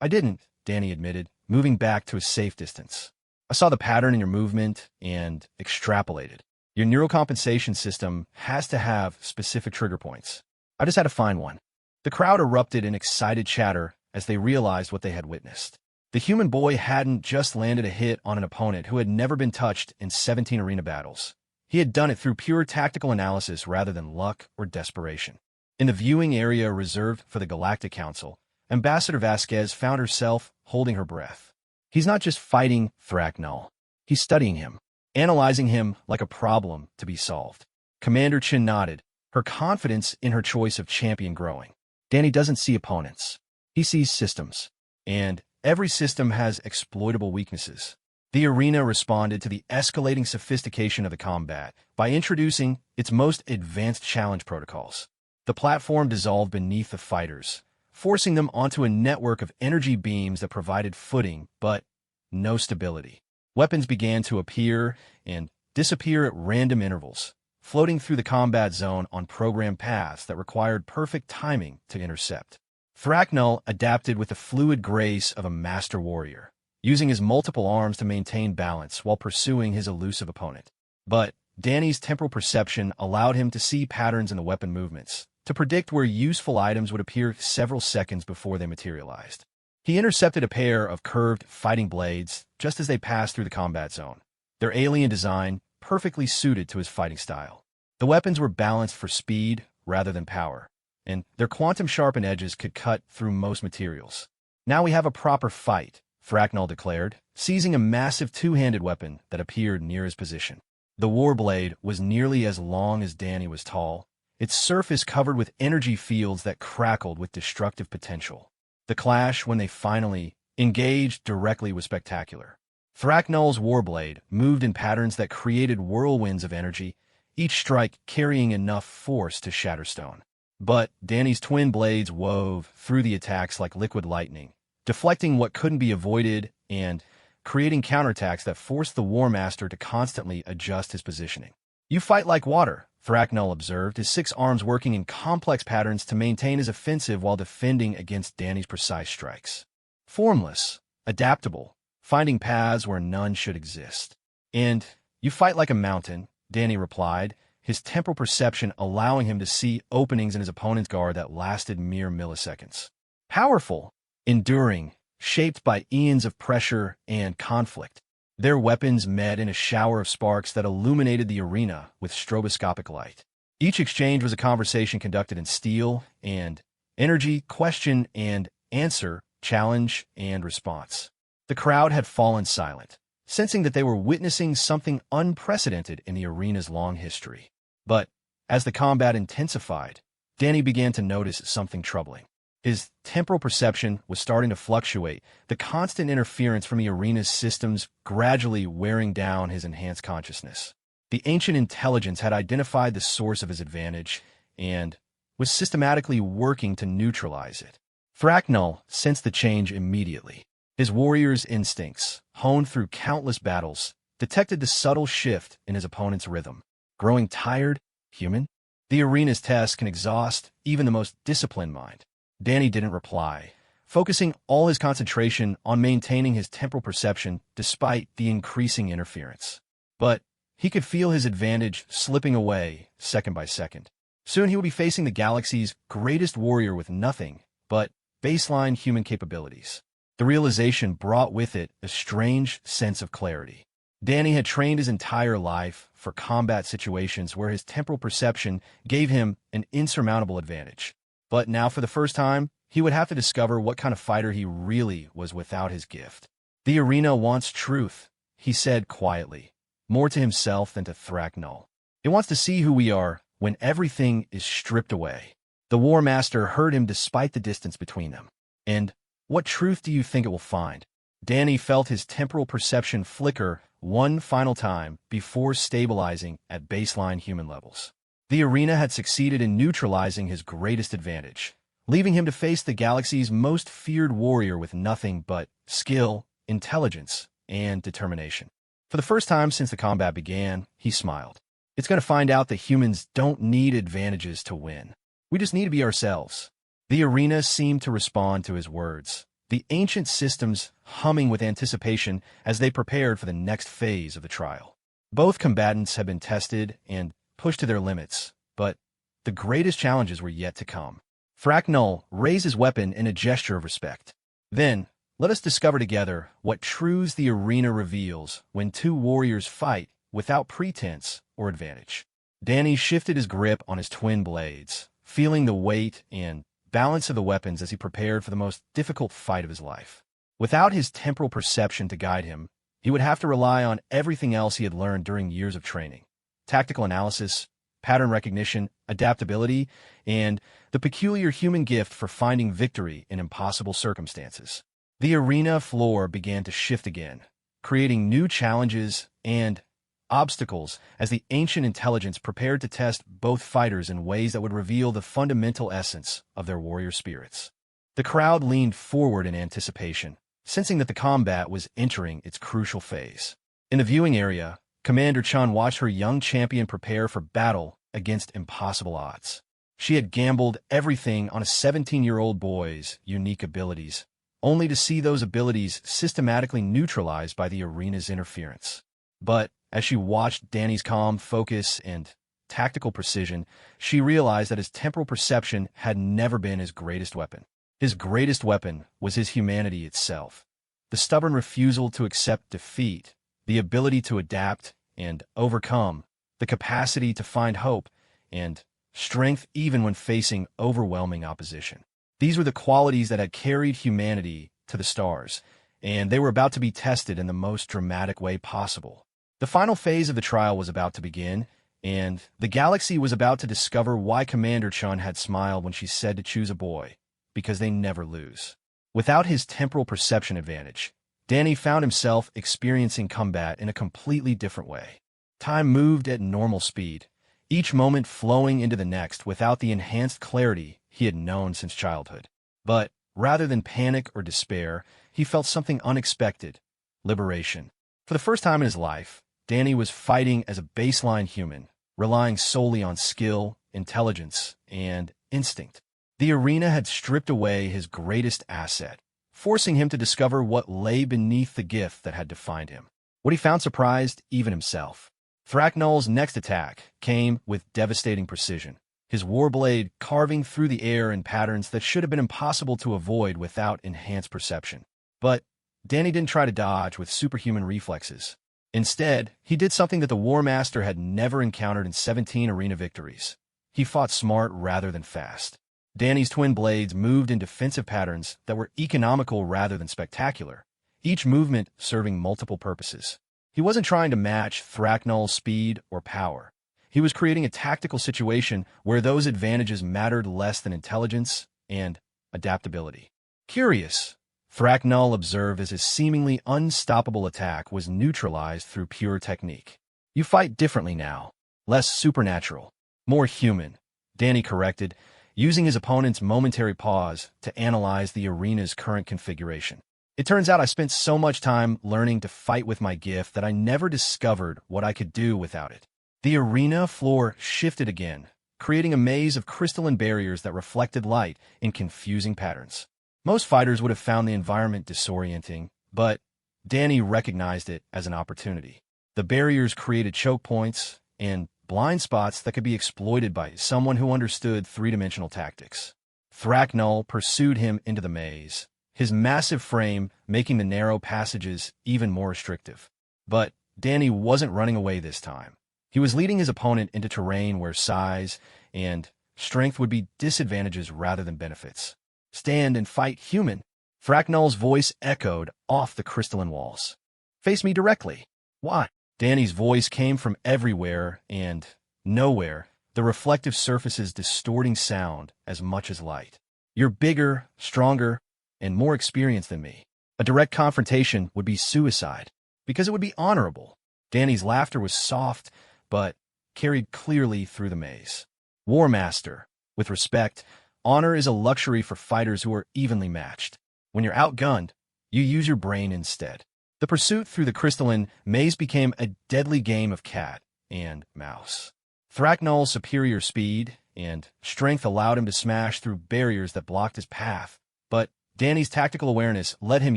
S1: I didn't, Danny admitted, moving back to a safe distance. I saw the pattern in your movement and extrapolated. Your neural compensation system has to have specific trigger points. I just had to find one. The crowd erupted in excited chatter as they realized what they had witnessed. The human boy hadn't just landed a hit on an opponent who had never been touched in 17 arena battles. He had done it through pure tactical analysis rather than luck or desperation. In the viewing area reserved for the Galactic Council, Ambassador Vasquez found herself holding her breath. He's not just fighting Thraknell. He's studying him, analyzing him like a problem to be solved. Commander Chin nodded, her confidence in her choice of champion growing. Danny doesn't see opponents. He sees systems. And every system has exploitable weaknesses. The arena responded to the escalating sophistication of the combat by introducing its most advanced challenge protocols. The platform dissolved beneath the fighters, forcing them onto a network of energy beams that provided footing, but no stability. Weapons began to appear and disappear at random intervals, floating through the combat zone on programmed paths that required perfect timing to intercept. Thraknell adapted with the fluid grace of a master warrior, using his multiple arms to maintain balance while pursuing his elusive opponent. But Danny's temporal perception allowed him to see patterns in the weapon movements, to predict where useful items would appear several seconds before they materialized. He intercepted a pair of curved fighting blades just as they passed through the combat zone, their alien design perfectly suited to his fighting style. The weapons were balanced for speed rather than power, and their quantum-sharpened edges could cut through most materials. Now we have a proper fight, Thraknell declared, seizing a massive two-handed weapon that appeared near his position. The warblade was nearly as long as Danny was tall, its surface covered with energy fields that crackled with destructive potential. The clash, when they finally engaged directly, was spectacular. Thraknell's warblade moved in patterns that created whirlwinds of energy, each strike carrying enough force to shatter stone. But Danny's twin blades wove through the attacks like liquid lightning, deflecting what couldn't be avoided and creating counterattacks that forced the War Master to constantly adjust his positioning. You fight like water, Thraknell observed, his 6 arms working in complex patterns to maintain his offensive while defending against Danny's precise strikes. Formless, adaptable, finding paths where none should exist. And you fight like a mountain, Danny replied, his temporal perception allowing him to see openings in his opponent's guard that lasted mere milliseconds. Powerful, enduring, shaped by eons of pressure and conflict. Their weapons met in a shower of sparks that illuminated the arena with stroboscopic light. Each exchange was a conversation conducted in steel and energy, question and answer, challenge and response. The crowd had fallen silent, sensing that they were witnessing something unprecedented in the arena's long history. But as the combat intensified, Danny began to notice something troubling. His temporal perception was starting to fluctuate, the constant interference from the arena's systems gradually wearing down his enhanced consciousness. The ancient intelligence had identified the source of his advantage and was systematically working to neutralize it. Thraknell sensed the change immediately. His warrior's instincts, honed through countless battles, detected the subtle shift in his opponent's rhythm. Growing tired, human? The arena's test can exhaust even the most disciplined mind. Danny didn't reply, focusing all his concentration on maintaining his temporal perception despite the increasing interference. But he could feel his advantage slipping away second by second. Soon he would be facing the galaxy's greatest warrior with nothing but baseline human capabilities. The realization brought with it a strange sense of clarity. Danny had trained his entire life for combat situations where his temporal perception gave him an insurmountable advantage. But now, for the first time, he would have to discover what kind of fighter he really was without his gift. The arena wants truth, he said quietly, more to himself than to Thraknell. It wants to see who we are when everything is stripped away. The War Master heard him despite the distance between them. And what truth do you think it will find? Danny felt his temporal perception flicker one final time before stabilizing at baseline human levels. The arena had succeeded in neutralizing his greatest advantage, leaving him to face the galaxy's most feared warrior with nothing but skill, intelligence, and determination. For the first time since the combat began, he smiled. It's going to find out that humans don't need advantages to win. We just need to be ourselves. The arena seemed to respond to his words, the ancient systems humming with anticipation as they prepared for the next phase of the trial. Both combatants had been tested and pushed to their limits, but the greatest challenges were yet to come. Thraknol raised his weapon in a gesture of respect. Then, let us discover together what truths the arena reveals when two warriors fight without pretense or advantage. Danny shifted his grip on his twin blades, feeling the weight and balance of the weapons as he prepared for the most difficult fight of his life. Without his temporal perception to guide him, he would have to rely on everything else he had learned during years of training: tactical analysis, pattern recognition, adaptability, and the peculiar human gift for finding victory in impossible circumstances. The arena floor began to shift again, creating new challenges and obstacles as the ancient intelligence prepared to test both fighters in ways that would reveal the fundamental essence of their warrior spirits. The crowd leaned forward in anticipation, sensing that the combat was entering its crucial phase. In the viewing area, Commander Chun watched her young champion prepare for battle against impossible odds. She had gambled everything on a 17-year-old boy's unique abilities, only to see those abilities systematically neutralized by the arena's interference. But as she watched Danny's calm focus and tactical precision, she realized that his temporal perception had never been his greatest weapon. His greatest weapon was his humanity itself. The stubborn refusal to accept defeat, the ability to adapt and overcome, the capacity to find hope, and strength even when facing overwhelming opposition. These were the qualities that had carried humanity to the stars, and they were about to be tested in the most dramatic way possible. The final phase of the trial was about to begin, and the galaxy was about to discover why Commander Chun had smiled when she said to choose a boy, because they never lose. Without his temporal perception advantage, Danny found himself experiencing combat in a completely different way. Time moved at normal speed, each moment flowing into the next without the enhanced clarity he had known since childhood. But rather than panic or despair, he felt something unexpected: liberation. For the first time in his life, Danny was fighting as a baseline human, relying solely on skill, intelligence, and instinct. The arena had stripped away his greatest asset, forcing him to discover what lay beneath the gift that had defined him. What he found surprised even himself. Thraknol's next attack came with devastating precision, his warblade carving through the air in patterns that should have been impossible to avoid without enhanced perception. But Danny didn't try to dodge with superhuman reflexes. Instead, he did something that the War Master had never encountered in 17 arena victories. He fought smart rather than fast. Danny's twin blades moved in defensive patterns that were economical rather than spectacular, each movement serving multiple purposes. He wasn't trying to match Thraknol's speed or power. He was creating a tactical situation where those advantages mattered less than intelligence and adaptability. Curious, Thraknol observed as his seemingly unstoppable attack was neutralized through pure technique. You fight differently now. Less supernatural. More human, Danny corrected, using his opponent's momentary pause to analyze the arena's current configuration. It turns out I spent so much time learning to fight with my gift that I never discovered what I could do without it. The arena floor shifted again, creating a maze of crystalline barriers that reflected light in confusing patterns. Most fighters would have found the environment disorienting, but Danny recognized it as an opportunity. The barriers created choke points and blind spots that could be exploited by someone who understood three-dimensional tactics. Thraknol pursued him into the maze, his massive frame making the narrow passages even more restrictive. But Danny wasn't running away this time. He was leading his opponent into terrain where size and strength would be disadvantages rather than benefits. Stand and fight, human. Thraknol's voice echoed off the crystalline walls. Face me directly. Why? Danny's voice came from everywhere and nowhere, the reflective surfaces distorting sound as much as light. You're bigger, stronger, and more experienced than me. A direct confrontation would be suicide, because it would be honorable. Danny's laughter was soft, but carried clearly through the maze. War Master, with respect, Honor is a luxury for fighters who are evenly matched. When you're outgunned, you use your brain instead. The pursuit through the crystalline maze became a deadly game of cat and mouse. Thraknol's superior speed and strength allowed him to smash through barriers that blocked his path, but Danny's tactical awareness let him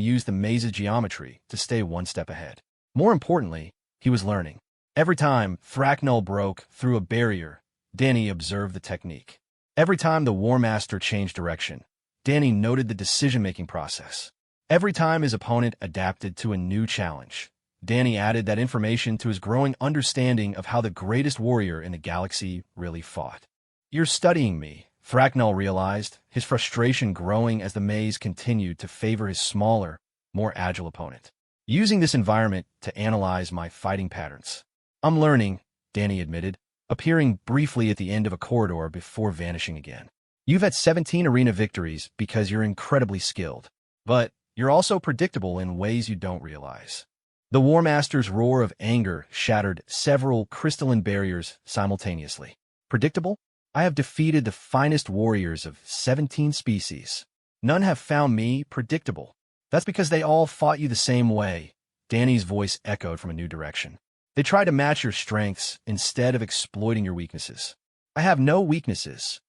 S1: use the maze's geometry to stay one step ahead. More importantly, he was learning. Every time Thraknol broke through a barrier, Danny observed the technique. Every time the War Master changed direction, Danny noted the decision-making process. Every time his opponent adapted to a new challenge, Danny added that information to his growing understanding of how the greatest warrior in the galaxy really fought. "You're studying me," Thraknol realized, his frustration growing as the maze continued to favor his smaller, more agile opponent. "Using this environment to analyze my fighting patterns." "I'm learning," Danny admitted, appearing briefly at the end of a corridor before vanishing again. "You've had 17 arena victories because you're incredibly skilled, but you're also predictable in ways you don't realize." The War Master's roar of anger shattered several crystalline barriers simultaneously. "Predictable? I have defeated the finest warriors of 17 species. None have found me predictable. That's because they all fought you the same way." Danny's voice echoed from a new direction. "They tried to match your strengths instead of exploiting your weaknesses." "I have no weaknesses."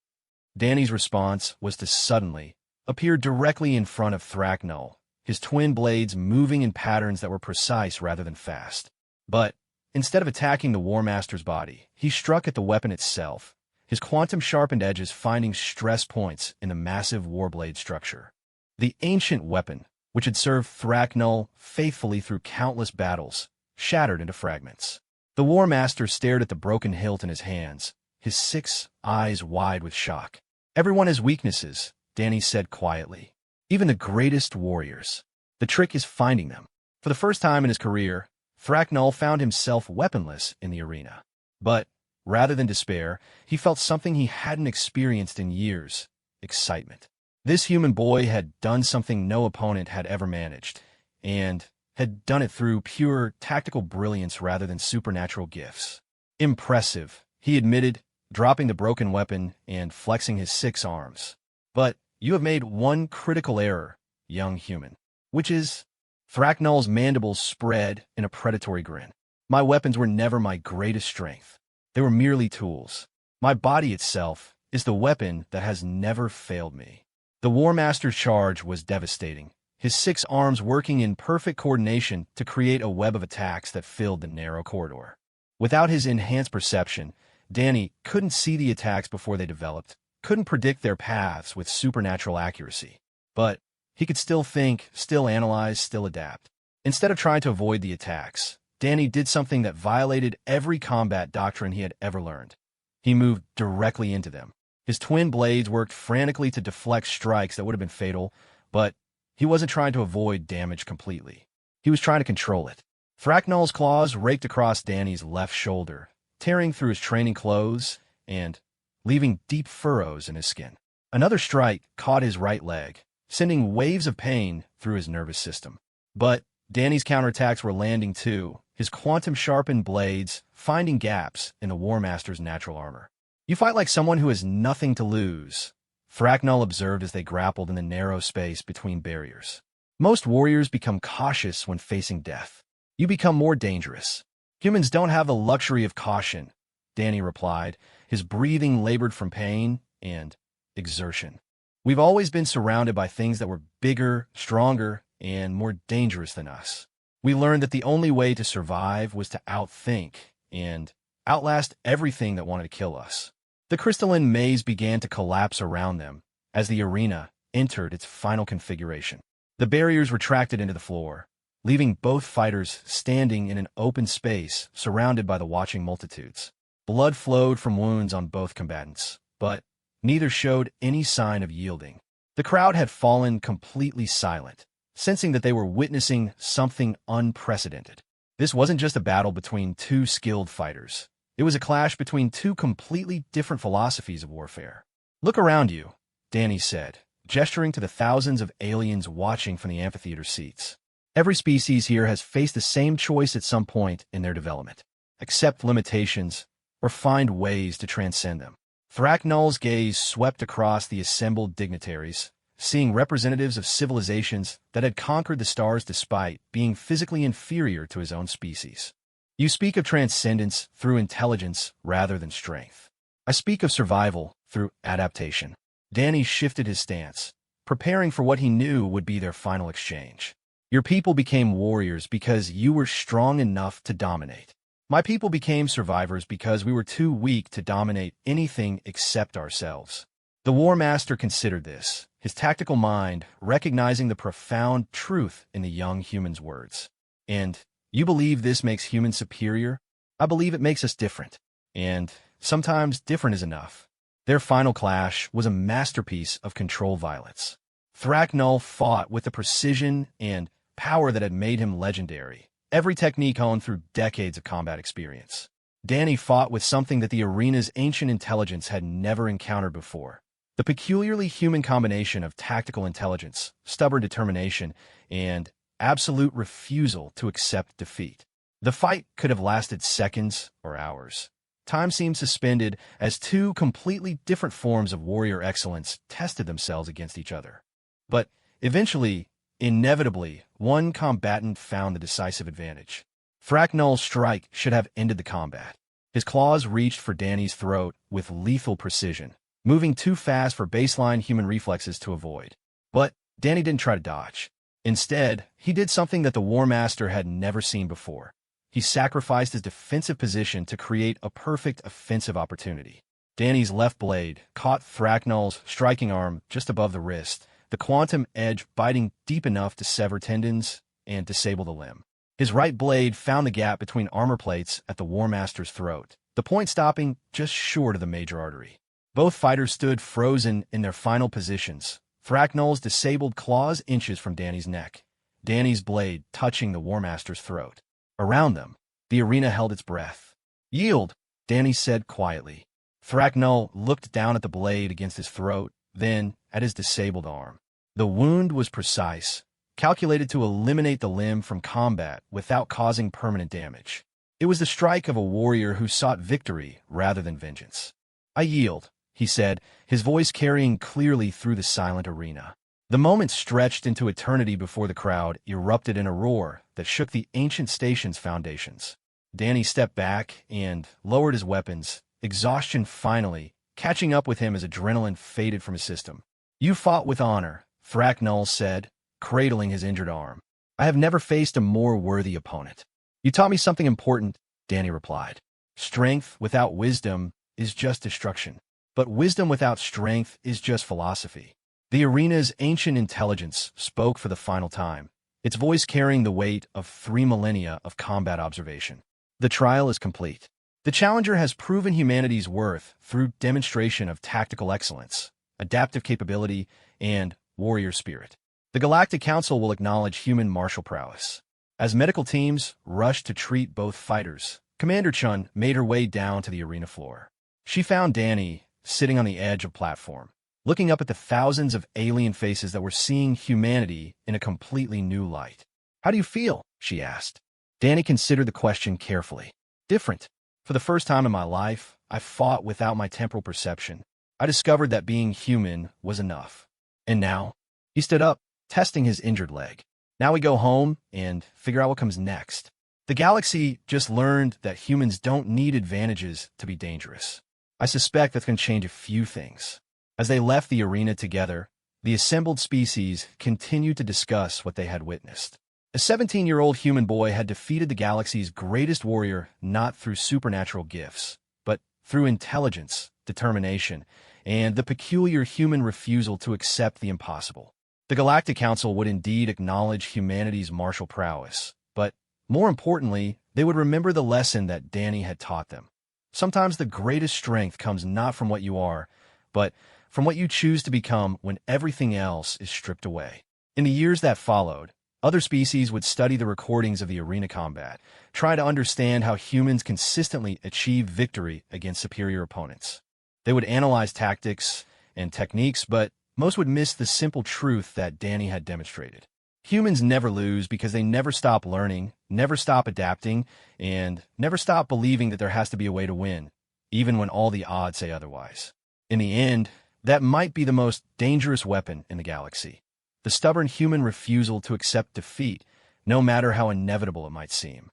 S1: Danny's response was to suddenly appear directly in front of Thraknol, his twin blades moving in patterns that were precise rather than fast. But instead of attacking the War Master's body, he struck at the weapon itself, his quantum-sharpened edges finding stress points in the massive warblade structure. The ancient weapon, which had served Thraknol faithfully through countless battles, shattered into fragments. The War Master stared at the broken hilt in his hands, his 6 eyes wide with shock. "Everyone has weaknesses," Danny said quietly. "Even the greatest warriors. The trick is finding them." For the first time in his career, Thraknol found himself weaponless in the arena. But rather than despair, he felt something he hadn't experienced in years: excitement. This human boy had done something no opponent had ever managed, and had done it through pure tactical brilliance rather than supernatural gifts. "Impressive," he admitted, dropping the broken weapon and flexing his 6 arms. "But you have made one critical error, young human." "Which is?" Thraknol's mandibles spread in a predatory grin. "My weapons were never my greatest strength. They were merely tools. My body itself is the weapon that has never failed me." The War Master's charge was devastating, his 6 arms working in perfect coordination to create a web of attacks that filled the narrow corridor. Without his enhanced perception, Danny couldn't see the attacks before they developed, couldn't predict their paths with supernatural accuracy. But he could still think, still analyze, still adapt. Instead of trying to avoid the attacks, Danny did something that violated every combat doctrine he had ever learned. He moved directly into them. His twin blades worked frantically to deflect strikes that would have been fatal, but he wasn't trying to avoid damage completely. He was trying to control it. Thraknol's claws raked across Danny's left shoulder, tearing through his training clothes and leaving deep furrows in his skin. Another strike caught his right leg, sending waves of pain through his nervous system. But Danny's counterattacks were landing too, his quantum-sharpened blades finding gaps in the War Master's natural armor. "You fight like someone who has nothing to lose," Thraknol observed as they grappled in the narrow space between barriers. "Most warriors become cautious when facing death. You become more dangerous." "Humans don't have the luxury of caution," Danny replied, his breathing labored from pain and exertion. "We've always been surrounded by things that were bigger, stronger, and more dangerous than us. We learned that the only way to survive was to outthink and outlast everything that wanted to kill us." The crystalline maze began to collapse around them as the arena entered its final configuration. The barriers retracted into the floor, leaving both fighters standing in an open space surrounded by the watching multitudes. Blood flowed from wounds on both combatants, but neither showed any sign of yielding. The crowd had fallen completely silent, sensing that they were witnessing something unprecedented. This wasn't just a battle between 2 skilled fighters. It was a clash between 2 completely different philosophies of warfare. "Look around you," Danny said, gesturing to the thousands of aliens watching from the amphitheater seats. "Every species here has faced the same choice at some point in their development: accept limitations or find ways to transcend them. Thraknol's gaze swept across the assembled dignitaries, seeing representatives of civilizations that had conquered the stars despite being physically inferior to his own species. You speak of transcendence through intelligence rather than strength. I speak of survival through adaptation. Danny shifted his stance, preparing for what he knew would be their final exchange. Your people became warriors because you were strong enough to dominate. My people became survivors because we were too weak to dominate anything except ourselves. The War Master considered this, his tactical mind recognizing the profound truth in the young human's words. And you believe this makes humans superior? I believe it makes us different. And sometimes different is enough. Their final clash was a masterpiece of control violence. Thraknol fought with the precision and power that had made him legendary, every technique honed through decades of combat experience. Danny fought with something that the arena's ancient intelligence had never encountered before. The peculiarly human combination of tactical intelligence, stubborn determination, and absolute refusal to accept defeat. The fight could have lasted seconds or hours. Time seemed suspended as two completely different forms of warrior excellence tested themselves against each other. But eventually, inevitably, one combatant found the decisive advantage. Thraknol's strike should have ended the combat. His claws reached for Danny's throat with lethal precision, moving too fast for baseline human reflexes to avoid. But Danny didn't try to dodge. Instead, he did something that the War Master had never seen before. He sacrificed his defensive position to create a perfect offensive opportunity. Danny's left blade caught Thraknol's striking arm just above the wrist, the quantum edge biting deep enough to sever tendons and disable the limb. His right blade found the gap between armor plates at the War Master's throat, the point stopping just short of the major artery. Both fighters stood frozen in their final positions, Thraknol's disabled claws inches from Danny's neck, Danny's blade touching the War Master's throat. Around them, the arena held its breath. "Yield," Danny said quietly. Thraknol looked down at the blade against his throat, then at his disabled arm. The wound was precise, calculated to eliminate the limb from combat without causing permanent damage. It was the strike of a warrior who sought victory rather than vengeance. "I yield," he said, his voice carrying clearly through the silent arena. The moment stretched into eternity before the crowd erupted in a roar that shook the ancient station's foundations. Danny stepped back and lowered his weapons, exhaustion finally catching up with him as adrenaline faded from his system. "You fought with honor," Thraknol said, cradling his injured arm. "I have never faced a more worthy opponent." "You taught me something important," Danny replied. "Strength without wisdom is just destruction, but wisdom without strength is just philosophy." The arena's ancient intelligence spoke for the final time, its voice carrying the weight of 3 millennia of combat observation. The trial is complete. The challenger has proven humanity's worth through demonstration of tactical excellence, adaptive capability, and warrior spirit. The Galactic Council will acknowledge human martial prowess. As medical teams rushed to treat both fighters, Commander Chun made her way down to the arena floor. She found Danny sitting on the edge of a platform, looking up at the thousands of alien faces that were seeing humanity in a completely new light. "How do you feel?" she asked. Danny considered the question carefully. "Different. For the first time in my life, I fought without my temporal perception. I discovered that being human was enough. And now?" He stood up, testing his injured leg. "Now we go home and figure out what comes next. The galaxy just learned that humans don't need advantages to be dangerous. I suspect that's going to change a few things." As they left the arena together, the assembled species continued to discuss what they had witnessed. A 17-year-old human boy had defeated the galaxy's greatest warrior not through supernatural gifts, but through intelligence, determination, and the peculiar human refusal to accept the impossible. The Galactic Council would indeed acknowledge humanity's martial prowess, but more importantly, they would remember the lesson that Danny had taught them. Sometimes the greatest strength comes not from what you are, but from what you choose to become when everything else is stripped away. In the years that followed, other species would study the recordings of the arena combat, try to understand how humans consistently achieve victory against superior opponents. They would analyze tactics and techniques, but most would miss the simple truth that Danny had demonstrated. Humans never lose because they never stop learning, never stop adapting, and never stop believing that there has to be a way to win, even when all the odds say otherwise. In the end, that might be the most dangerous weapon in the galaxy. The stubborn human refusal to accept defeat, no matter how inevitable it might seem.